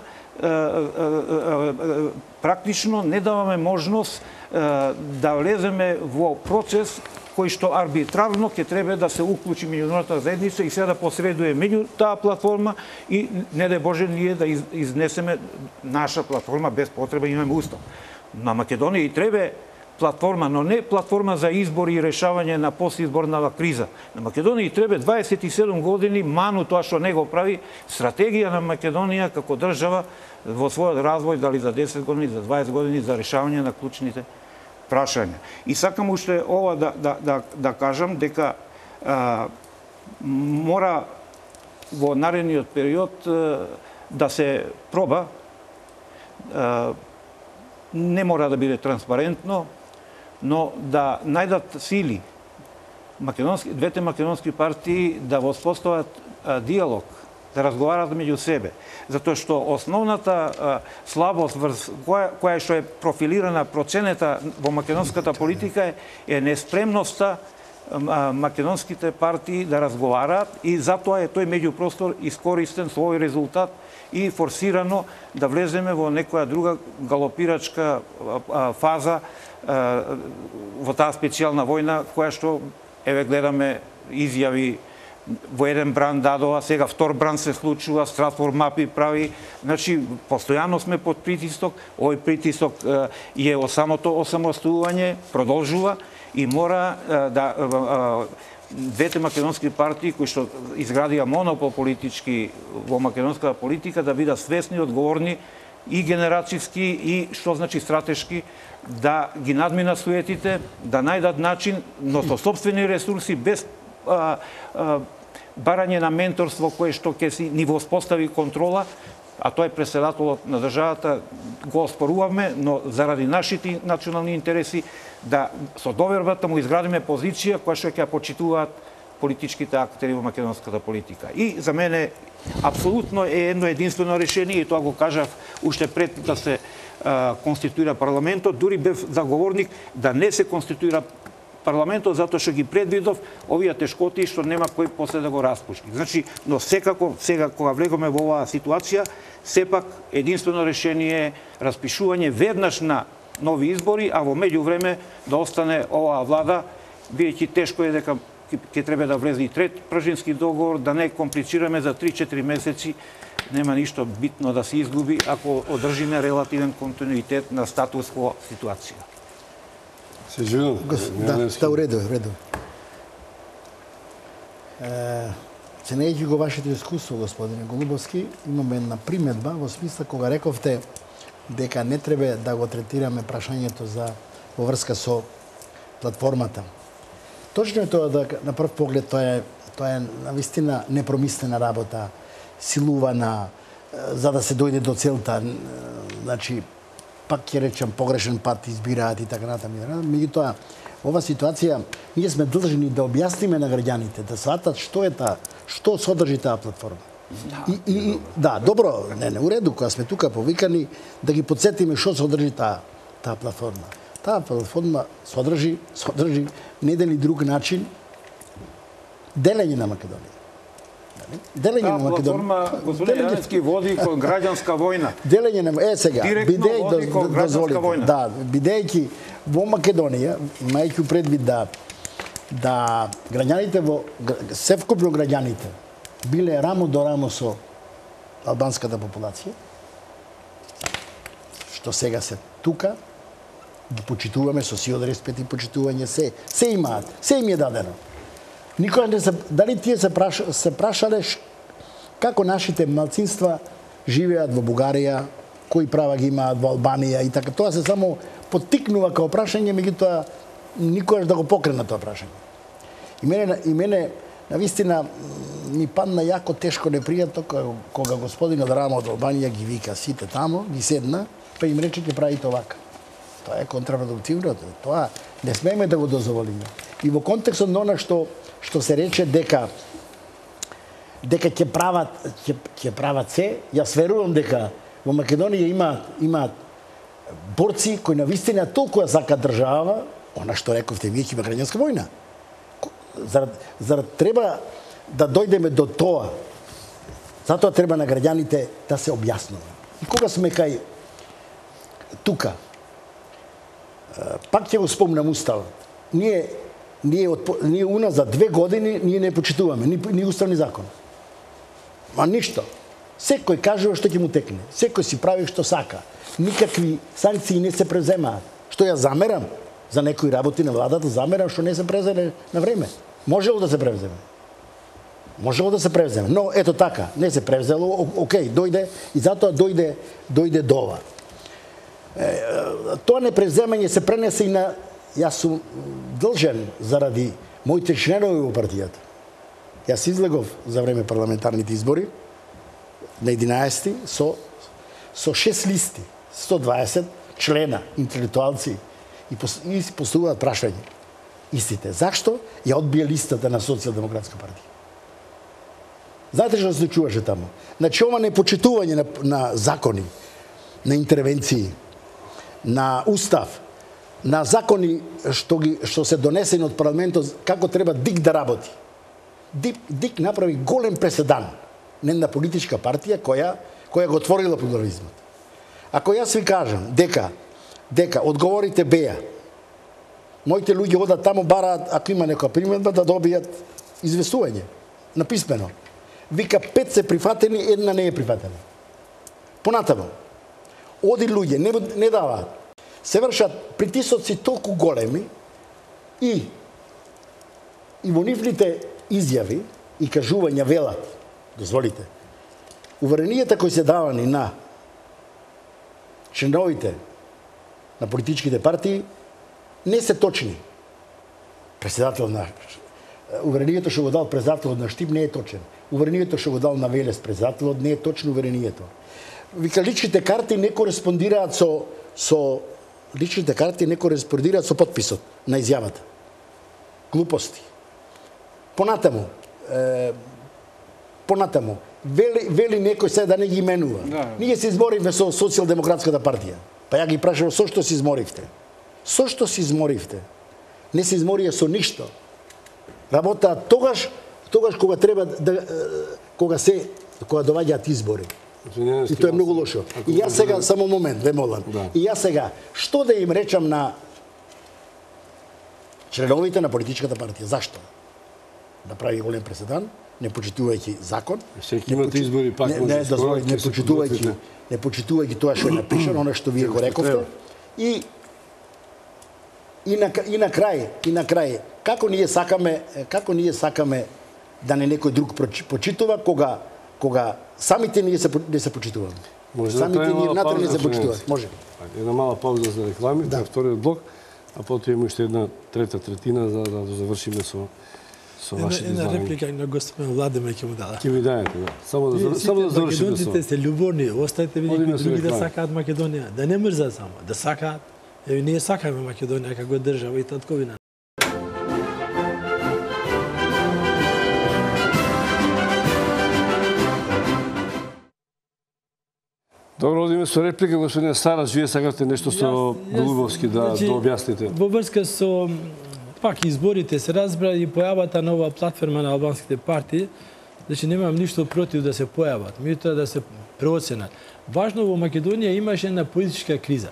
практично не даваме можност да влеземе во процес кој што арбитрарно ќе треба да се уклучи меѓународната заедница и се да посредуе меѓу таа платформа и не дај Боже ние да изнесеме наша платформа без потреба, имаме устав. На Македонија и треба платформа, но не платформа за избори и решавање на постизборната криза. На Македонија и треба 27 години ману тоа што не го прави, стратегија на Македонија како држава во својот развој, дали за 10 години, за 20 години, за решавање на клучните прашања. И сакам уште ова да кажам дека мора во наредниот период да се проба, не мора да биде транспарентно, но да најдат сили двете македонски партии да воспостават диалог, да разговарат меѓу себе. Затоа што основната слабост која што е профилирана, проценета во македонската политика е неспремноста македонските партии да разговараат, и затоа е тој меѓупростор искористен со овој резултат и форсирано да влеземе во некоја друга галопирачка фаза во таа специјална војна која што еве гледаме изјави во еден бран дадова, сега втор бран се случува, Стратфорд мапи прави, значи постојано сме под притисок, овој притисок е од самото осамостојување, продолжува и мора двете македонски партии кои што изградија монопол политички во македонската политика да бидат свесни, одговорни и генерацијски и што значи стратешки да ги надминат суетите, да најдат начин, но со сопствени ресурси, без барање на менторство кое што ќе си ни воспостави контрола, а тој председателот на државата го оспоруваме, но заради нашите национални интереси да со довербата му изградиме позиција која што ќе почитуваат политичките актери во македонската политика. И за мене апсолутно е едно единствено решение, и тоа го кажав уште пред да се конституира парламентот, дури бев заговорник да не се конституира парламентот, затоа што ги предвидов овие тешкоти што нема кој после да го распушти. Значи, но секако, сега кога влегоме во оваа ситуација, сепак единствено решение е распишување веднаш на нови избори, а во меѓувреме да остане оваа влада, бидејќи тешко е дека ќе треба да влезе и трет пржински договор, да не комплицираме за 3-4 месеци, нема ништо битно да се изгуби ако одржиме релативен континуитет на статус-кво ситуација. Се извинувам. Да, уреду. Ценејќи го вашето искуство, господине Голубовски, имаме една примедба во смисла кога рековте дека не треба да го третираме прашањето за во врска со платформата. Точно е тоа да на прв поглед тоа е навистина непромислена работа, силувана за да се дојде до целта, значи пак ќе речам погрешен пат избираат и така натаму. Меѓутоа, ова ситуација ние сме должни да објасниме на граѓаните да сватат што е таа, што содржи таа платформа. Да, добро, не, уреду, кога сме тука повикани да ги подсетиме што содржи таа платформа. Таа платформа содржи не дали друг начин делење на Македонија. Делење на Македонија. Платформа, господин Јанецки, води кон граѓанска војна. Делење на сега, води кон граѓанска војна. Да, бидејќи во Македонија, имајќи предвид да граѓаните севкупно граѓаните биле рамо до рамо со албанската популација, што сега се тука, ги почитуваме со сиот респект и почитување, се имаат, се им е дадено. Никој не се, дали тие се прашале како нашите малцинства живеат во Бугарија, кои права ги имаат во Албанија и така. Тоа се само поттикнува како прашање, меѓутоа никогаш да го покрена тоа прашање. И мене навистина ми падна јако тешко непријатно кога господинот Рама од Албанија ги вика сите тамо, ги седна, па им рече ќе правите овака. Тоа е контрапродуктивно, тоа не смееме да го дозволиме. И во контекстот на она што се рече дека ќе прават се, јас верувам дека во Македонија имаат борци кои навистина толку ја сакаат држава, она што рековте вие ќе има граѓанска војна. Зарад треба да дојдеме до тоа. Затоа треба на граѓаните да се објаснува. И кога сме кај тука, пак ќе го спомнам уставот. Ние уназад 2 години ние не почитуваме ни устав ни закон. Ма ништо. Секој кажува што ќе му текне. Секој си прави што сака. Никакви санкции не се преземаат. Што ја замерам за некои работи на владата, замерам што не се преземе на време. Можело да се превземе. Но ето така, не се превзело, окей, дојде и затоа дојде до ова. Тоа непревземање се пренесе и на јас сум должен заради моите членови во партијата. Јас излегов за време парламентарните избори на 11 со 6 листи, 120 члена, интелектуалци и поставуваат прашање. Истите. Зашто ја одбија листата на Социјалдемократска партија? Знаете што се случуваше таму? Значи, ова непочитување на закони, на интервенции, на устав, на закони што се донесени од парламентот, како треба ДИК да работи. ДИК направи голем преседан на една политичка партија која го отворила плурализмот. Ако јас ви кажам дека одговорите беа, моите луѓе одат таму, бараат, ако има некоја примедба, да добијат известување на писмено. Вика 5 се прифатени, една не е прифатена. Понатаму, оди луѓе, не даваат. Се вршат притисоци толку големи и И во нивните изјави и кажувања велат, дозволите, уверенијата кои се давани на членовите на политичките партии не се точни. Председател на уверението што го дал председателот на Штип не е точен. Уверението што го дал на Велес председателот не е точно уверението. Вика личните карти не кореспондираат со личните карти не кореспондираат со подписот на изјавата. Глупости. Понатаму вели некој се да не ги именува. Ние се изморивме со Социјалдемократската партија. Па ја ги прашав со што се изморивте? Со што се изморивте? Не се изморија со ништо. Работаат тогаш кога треба кога доаѓаат избори. И тоа е многу лошо. И јас сега само момент, ве молам. И јас сега што да им речам на членовите на политичката партија? Зашто? Да прави голем преседан, не почитувајќи закон. Секи имате избори пак не почитувајќи тоа што е напишано, она што вие го рековте. И на крај, како ние сакаме да не некој друг почитува кога самите ние не се почитуваме. Самите ние внатре не се почитуваме. Може. Една мала пауза за реклами, на вториот блок, а потоа има уште една трета третина за да завршиме со вашите излагања. Една реплика на господин Владимир ќе му дадам. Ќе ми дајете, да. Само да завршиме со. Македонците се љубовни, оставите види други да сакаат Македонија, да не мрзат само, да сакаат. Еве ние сакаме Македонија како држава и татковина. Добро, одиме со реплика, господин Старач, вие сакате нешто со Голубовски да објасните. Во врска со пак изборите се разбра и појавата на оваа платформа на албанските партии, значи немам ништо против да се појават, меѓутоа да се преоценат. Важно во Македонија имаше една политичка криза.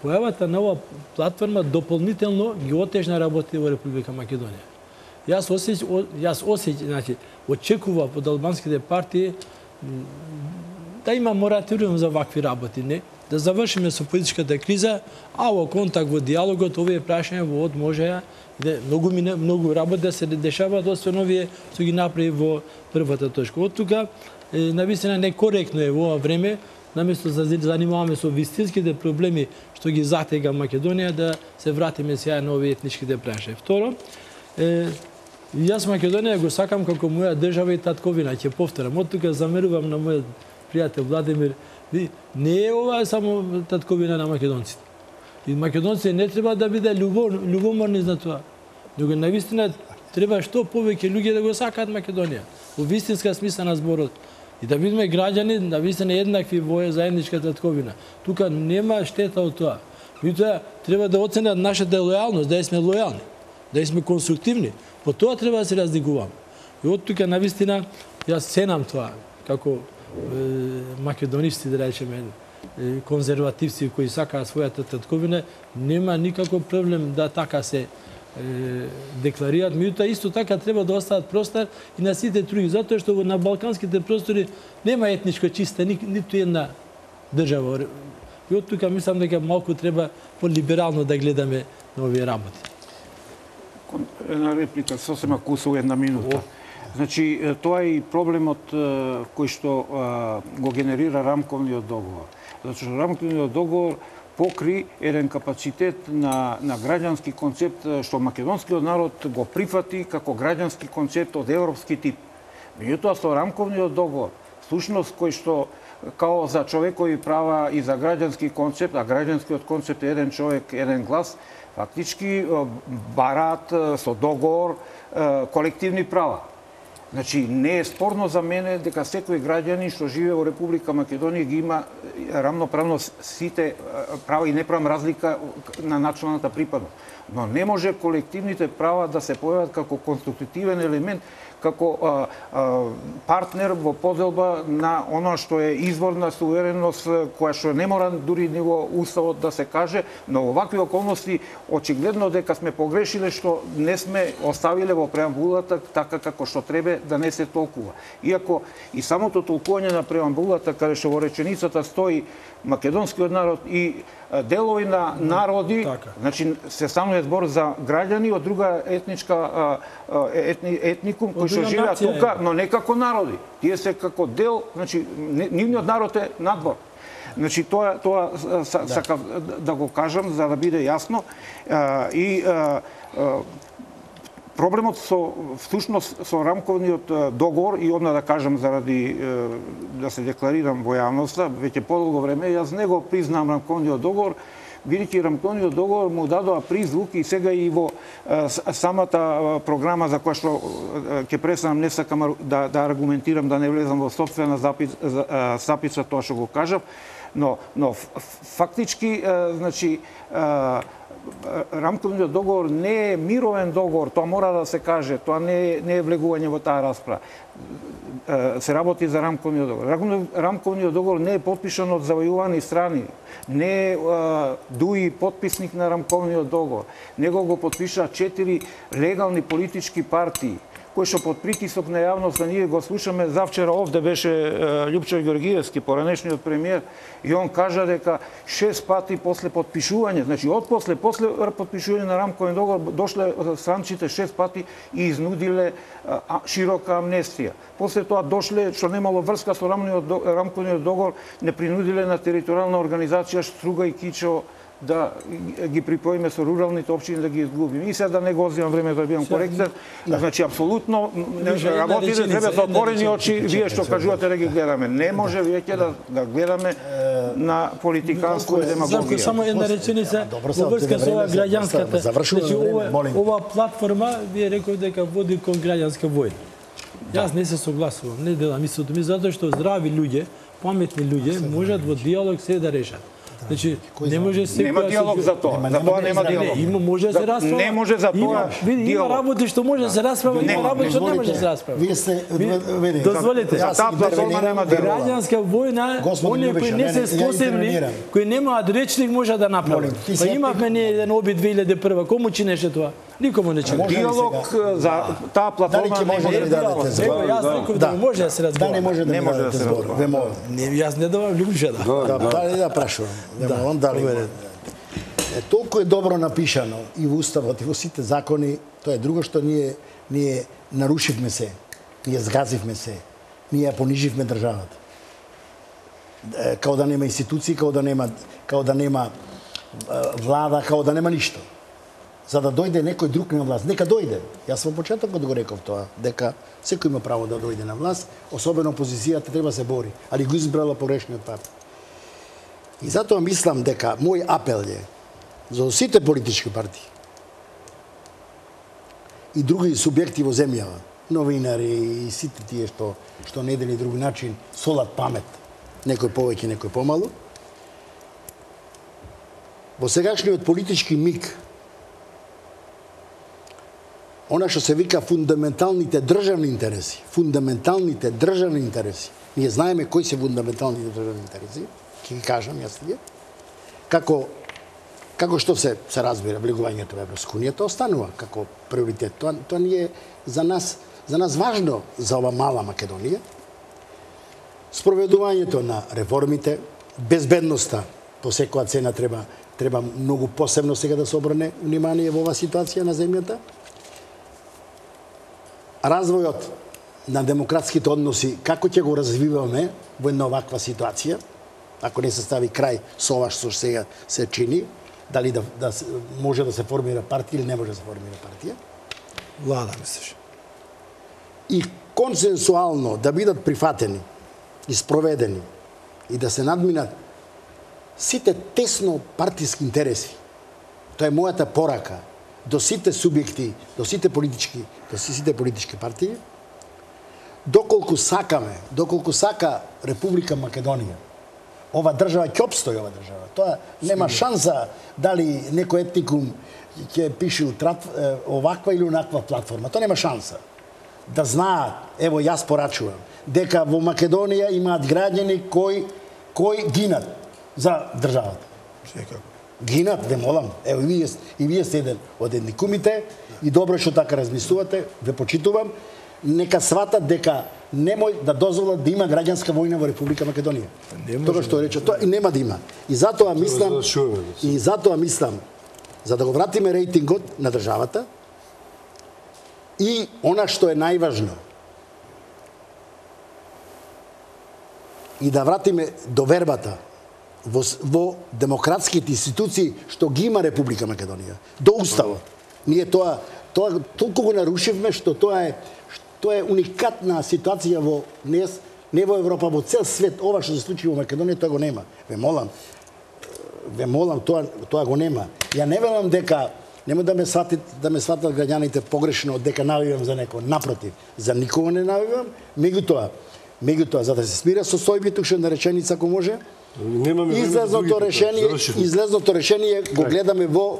Појавата на оваа платформа дополнително ги отежна работите во Република Македонија. Јас осеќам, значи, очекував од албанските партии да има мораториум за вакви работи, не? Да завршиме со политичката криза, а во контакт, во диалогот, овие прашања во можеја, многу работи да се дешаваат, освен овие што ги направи во првата точка. Од тука, навистина некоректно е во ова време, наместо да се занимаваме со вистинските проблеми што ги затега Македонија, да се вратиме сега на овие етничките прашања. Второ, јас Македонија го сакам како моја држава и татковина, ќе повторам. Од тука замерувам на мојот пријател Владимир, не е ова само татковина на македонците. И македонците не треба да биде љубоморни за тоа. Него навистина треба што повеќе луѓе да го сакаат Македонија. Во вистинска смисла на зборот. И да бидеме граѓани, навистина еднакви во заедничка татковина. Тука нема штета од тоа. Меѓутоа треба да оценат нашата лојалност, да сме лојални, да сме конструктивни. По тоа треба да се разликуваме. И од тука навистина јас ценам тоа како македонисти, да речеме, конзервативци кои сакаат својата татковина, нема никаков проблем да така се декларираат. Меѓутоа исто така треба да остават простор и на сите други, затоа што на балканските простори нема етничко чиста ниту една држава. И од тука мислам дека малку треба по-либерално да гледаме на овие работи. Една реплика, сосема кусо една минута. Значи, тоа е и проблемот кој што го генерира рамковниот договор. Зато што рамковниот договор покри еден капацитет на граѓански концепт што македонскиот народ го прифати како граѓански концепт од европски тип. Меѓутоа со рамковниот договор, сушност кој што као за човекови права и за граѓански концепт, а граѓанскиот концепт е еден човек, еден глас, фактички бараат со договор колективни права. Значи, не е спорно за мене дека секој граѓанин што живее во Република Македонија ги има рамноправно сите права и не правам разлика на националната припадност. Но не може колективните права да се појават како конститутивен елемент како партнер во поделба на оно што е изворна сувереност, која што не мора дури ни во уставот да се каже, но во вакви околности очигледно дека сме погрешиле што не сме оставиле во преамбулата така како што треба да не се толкува. Иако и самото толкување на преамбулата, каде што во реченицата стои македонскиот народ и делови на народи, значи се станува збор за граѓани од друга етничка етникум кои што живеат тука, но не како народи. Тие се како дел, значи нивниот народ е надвор. Значи тоа сакав да го кажам за да биде јасно и проблемот всушност со рамковниот договор, и одна да кажам заради да се декларирам во јавноста, веќе подолго време јас не го признавам рамковниот договор, бидејќи рамковниот договор му дадоа призвук и сега и во самата програма за која што ќе престанам, не сакам да аргументирам, да не влезам во собствена записа тоа што го кажав, но фактички, значи, рамковниот договор не е мировен договор, тоа мора да се каже, тоа не е влегување во таа расправа. Се работи за рамковниот договор. Рамковниот договор не е подпишан од завојувани страни, не е Дуи подписник на рамковниот договор, него го подпишаа 4 легални политички партии, кои што под притисок на јавноста, ние го слушаме, завчера овде беше Љупчо Ѓоргиевски, поранешниот премиер, и он кажа дека 6 пати после подпишување, значи после подпишување на рамковен договор дошле странчите 6 пати и изнудиле широка амнестија. После тоа дошле, што немало врска со рамковниот договор, не принудиле на територијална организација Струга и Кичево да ги припоиме со руралните општини, да ги изгубиме. И сега да не го одзимам време да бидам коректен, значи апсолутно работите треба со отворени очи, вие што кажувате да ги гледаме. Не може веќе да гледаме на политиканство и демагогија. Само една реченица во врска со ова граѓанската. Значи ова платформа вие реков дека води кон граѓанска војна. Јас не се согласувам, не делам истото ми, затоа што здрави луѓе, паметни луѓе можат во диалог се да решат. Значи, не може се... Нема диалог за тоа. За тоа нема диалог. Има, може да се расправа. Не може за тоа диалог. Има работи што може да се расправа, има работи што не може да се расправа. Вие сте... Дозволите. За таа платформа нема диалог. Граѓанска војна, оние кои не се способни, кои немаат речник, може да направат. Па имавме ние еден обид 2001. Кому чинеше тоа? Никому не чинеше. Диалог за таа платформа не може да дадете збор. Јас реков да може да се разбора. Да, не може да дадете збор. Јас не давам Љупчо да. Да прашувам. Толку е добро напишано и во уставот, и во сите закони, тоа е друго што ние нарушивме се, ние згазивме се, ние пониживме државата. Као да нема институции, као да нема влада, као да нема ништо. За да дојде некој друг на власт, нека дојде. Јас во почетокот го реков тоа, дека секој има право да дојде на власт, особено опозицијата треба се бори, али го избрала погрешниот пат. И затоа мислам дека мој апел е за сите политички партии и други субјекти во земјава, новинари и сите тие што на еден и друг начин солат памет, некој повеќе, некој помалу. Во сегашниот политички миг, она што се вика фундаменталните државни интереси, ние знаеме кои се фундаменталните државни интереси, ќе ги кажам јас тие, како што се разбира влегувањето во Европска унија, тоа останува како приоритет. Тоа не е за нас важно за ова мала Македонија. Спроведувањето на реформите, безбедноста по секоја цена треба многу посебно сега да се обрне внимание во оваа ситуација на земјата. Развојот на демократските односи, како ќе го развиваме во една оваква ситуација, ако не се стави крај со ова што сега се чини, дали да може да се формира партија или не може да се формира партија. Влада, мислиш. И консенсуално да бидат прифатени и спроведени и да се надминат сите тесно партиски интереси. Тоа е мојата порака до сите субјекти, до сите политички партии, доколку сака Република Македонија, ова држава ќе обстои, ова држава. Тоа нема шанса дали некој етникум ќе пише оваква или онаква платформа. Тоа нема шанса. да знаат, ево јас порачувам, дека во Македонија имаат граѓани кои гинат за државата. Гинат, не молам. Ево и вие сте еден од етникумите и добро што така размислувате, ве почитувам. Нека сватат дека немој да дозволат да има граѓанска војна во Република Македонија. Тоа што рече, тоа и нема да има. И затоа мислам, за да го вратиме рейтингот на државата и она што е најважно, и да вратиме довербата во демократските институции што ги има Република Македонија, до уставот. Ние тоа толку го нарушивме што тоа е уникатна ситуација во не во Европа, во цел свет. Ова што се случи во Македонија, тоа го нема. Ве молам, тоа го нема. Ја не велам дека нема да ме сватат граѓаните погрешно дека навивам за некој. Напротив, за никого не навивам. Меѓутоа, за да се смира состојбите, уште една реченица ако може. Излезното решение го гледаме во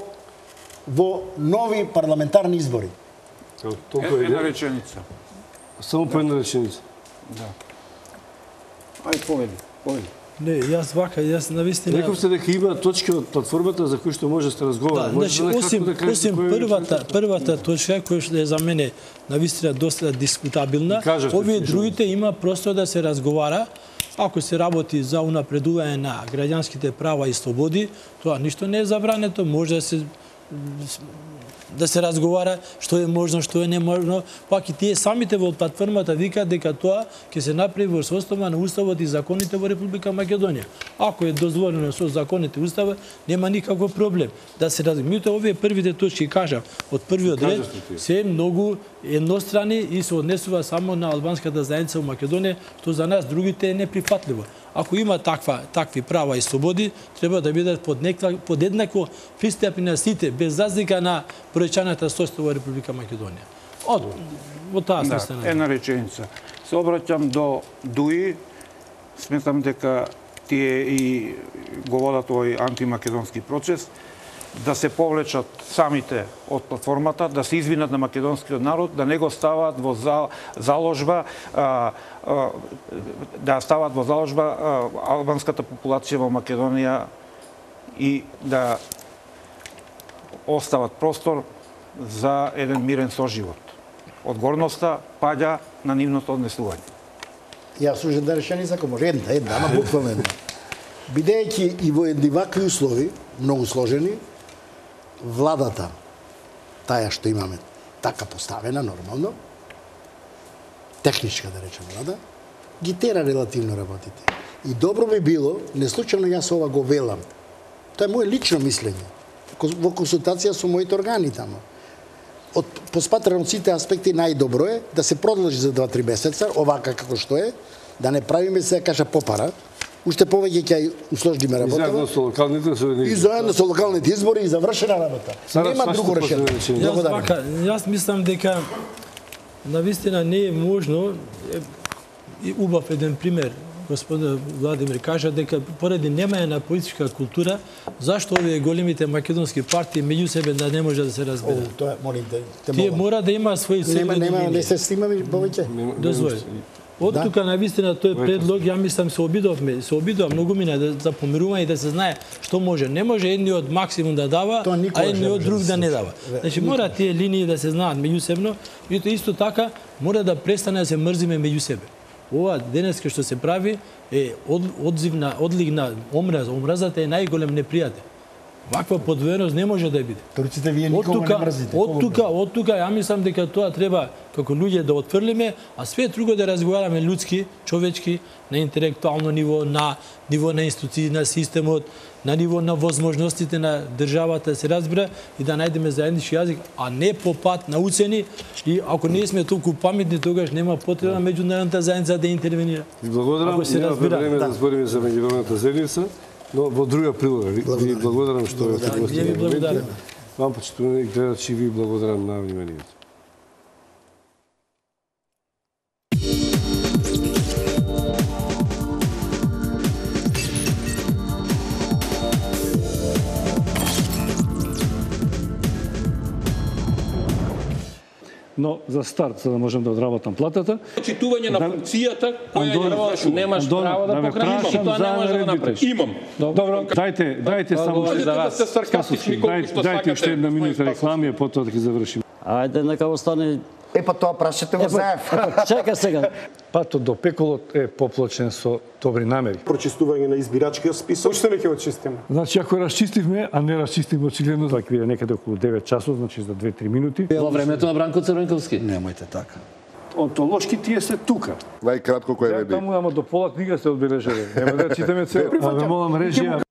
нови парламентарни избори. Една реченица. Само по една реченица. Да. Ај, повели. Не, јас навистина... Рековте дека има точки од платформата за кои што може да сте разговарали. Значи, осим првата точка, која што е за мене навистина доста дискутабилна, овие другите има просто да се разговара. Ако се работи за унапредување на граѓанските права и слободи, тоа ништо не е забрането, може да се разговара што е можно, што е неможно, пак и тие самите во платформата викаат дека тоа ќе се направи во состојба на уставот и законите во Република Македонија. Ако е дозволено со законите и уставот, нема никаков проблем. Да се размијате овие првите точки, кажав, од првиот ред, се многу еднострани и се однесува само на албанската заедница во Македонија, што за нас другите е неприфатливо. Ако има такви права и слободи, треба да бидат подеднакво пристапни на сите, без разлика на бројчаната состојба во Република Македонија. Во таа смисла. Една реченица. Се обраќам до ДУИ. Сметам дека тие и го водат овој антимакедонски процес, да се повлечат самите од платформата, да се извинат на македонскиот народ, да не го стават во заложба, албанската популација во Македонија и да остават простор за еден мирен соживот. Одговорноста паѓа на нивното однесување. Јас уште да реченица, ако може една, ама буквално една. Бидејќи и во едни вакви услови, многу сложени, владата, таја што имаме така поставена нормално, техничка да речем влада, ги тера релативно работите. И добро би било, не случајно јас ова го велам, тоа е моје лично мислење, во консултација со моите органи тамо. Посматрано од сите аспекти најдобро е да се продолжи за 2-3 месеца, овака како што е, да не правиме се, кажа, попара, уште повеќе ќе усложниме работа. И заедно со локалните избори и завршена работа. Нема друго решение. Јас мислам дека навистина не е можно, и убав еден пример, господин Владимир кажа дека поради немање на политичка култура, зашто овие големите македонски партии меѓу себе да не може да се разберат? Тоа молим те тие мора да има своји следни линии. Не се снимаме повеќе. Дозволи. Од тука навистина тој предлог, ја мислам се обидов многу мина за помирување и да се знае што може. Не може едниот максимум да дава, а едниот друг да не дава. Значи мора тие линии да се знаат меѓусебно, и исто така мора да престане да се мрзиме меѓу себе. Ова денеска што се прави е одлиг на омраза. Омразата е најголем непријател. Ваква подвоеност не може да биде. Турците вие никого не мрзите. Од тука ја мислам дека тоа треба како луѓе да отфрлиме, а све друго да разговараме людски, човечки, на интелектуално ниво, на ниво на институции, на системот, на ниво на возможностите на државата да се разбира и да најдеме заеднички јазик, а не по пат на уцени. И ако не сме толку паметни, тогаш нема потреба меѓународната заедница да интервенира. Ви благодарам. Нема време да збориме за меѓународната заедница, но во друга прилога. Ви благодарам што сте гости. Вам, почитувани гледачи, ви благодарам на вниманието. но за старт, за да можем да одработам платата. Читување на функцијата која ја извршувам. Немаш право да покажеш и тоа не можеш да го направиш. Имам. Добро, дајте само Можете да сте саркастични колку што Дајте уште една сакате. минута реклами, а потоа да ги завршиме. Ајде, нека остане... Па тоа прашате го знаев. Чекај сега. Патот до пеколот е поплачен со добри намери. Прочистување на избирачкиот список. Уште не ќе го чистиме. Значи, ако расчистивме, а не расчистивме очигледно, тоа ќе биде некаде околу 9 часот, значи за 2-3 минути. Во времето на Бранко Црвенковски. Немојте така. Онтолошки тие се тука. Најкратко кој Ја е би. таму ама до пола книга се одбележали. Нема да читаме цел. Ве молам режија.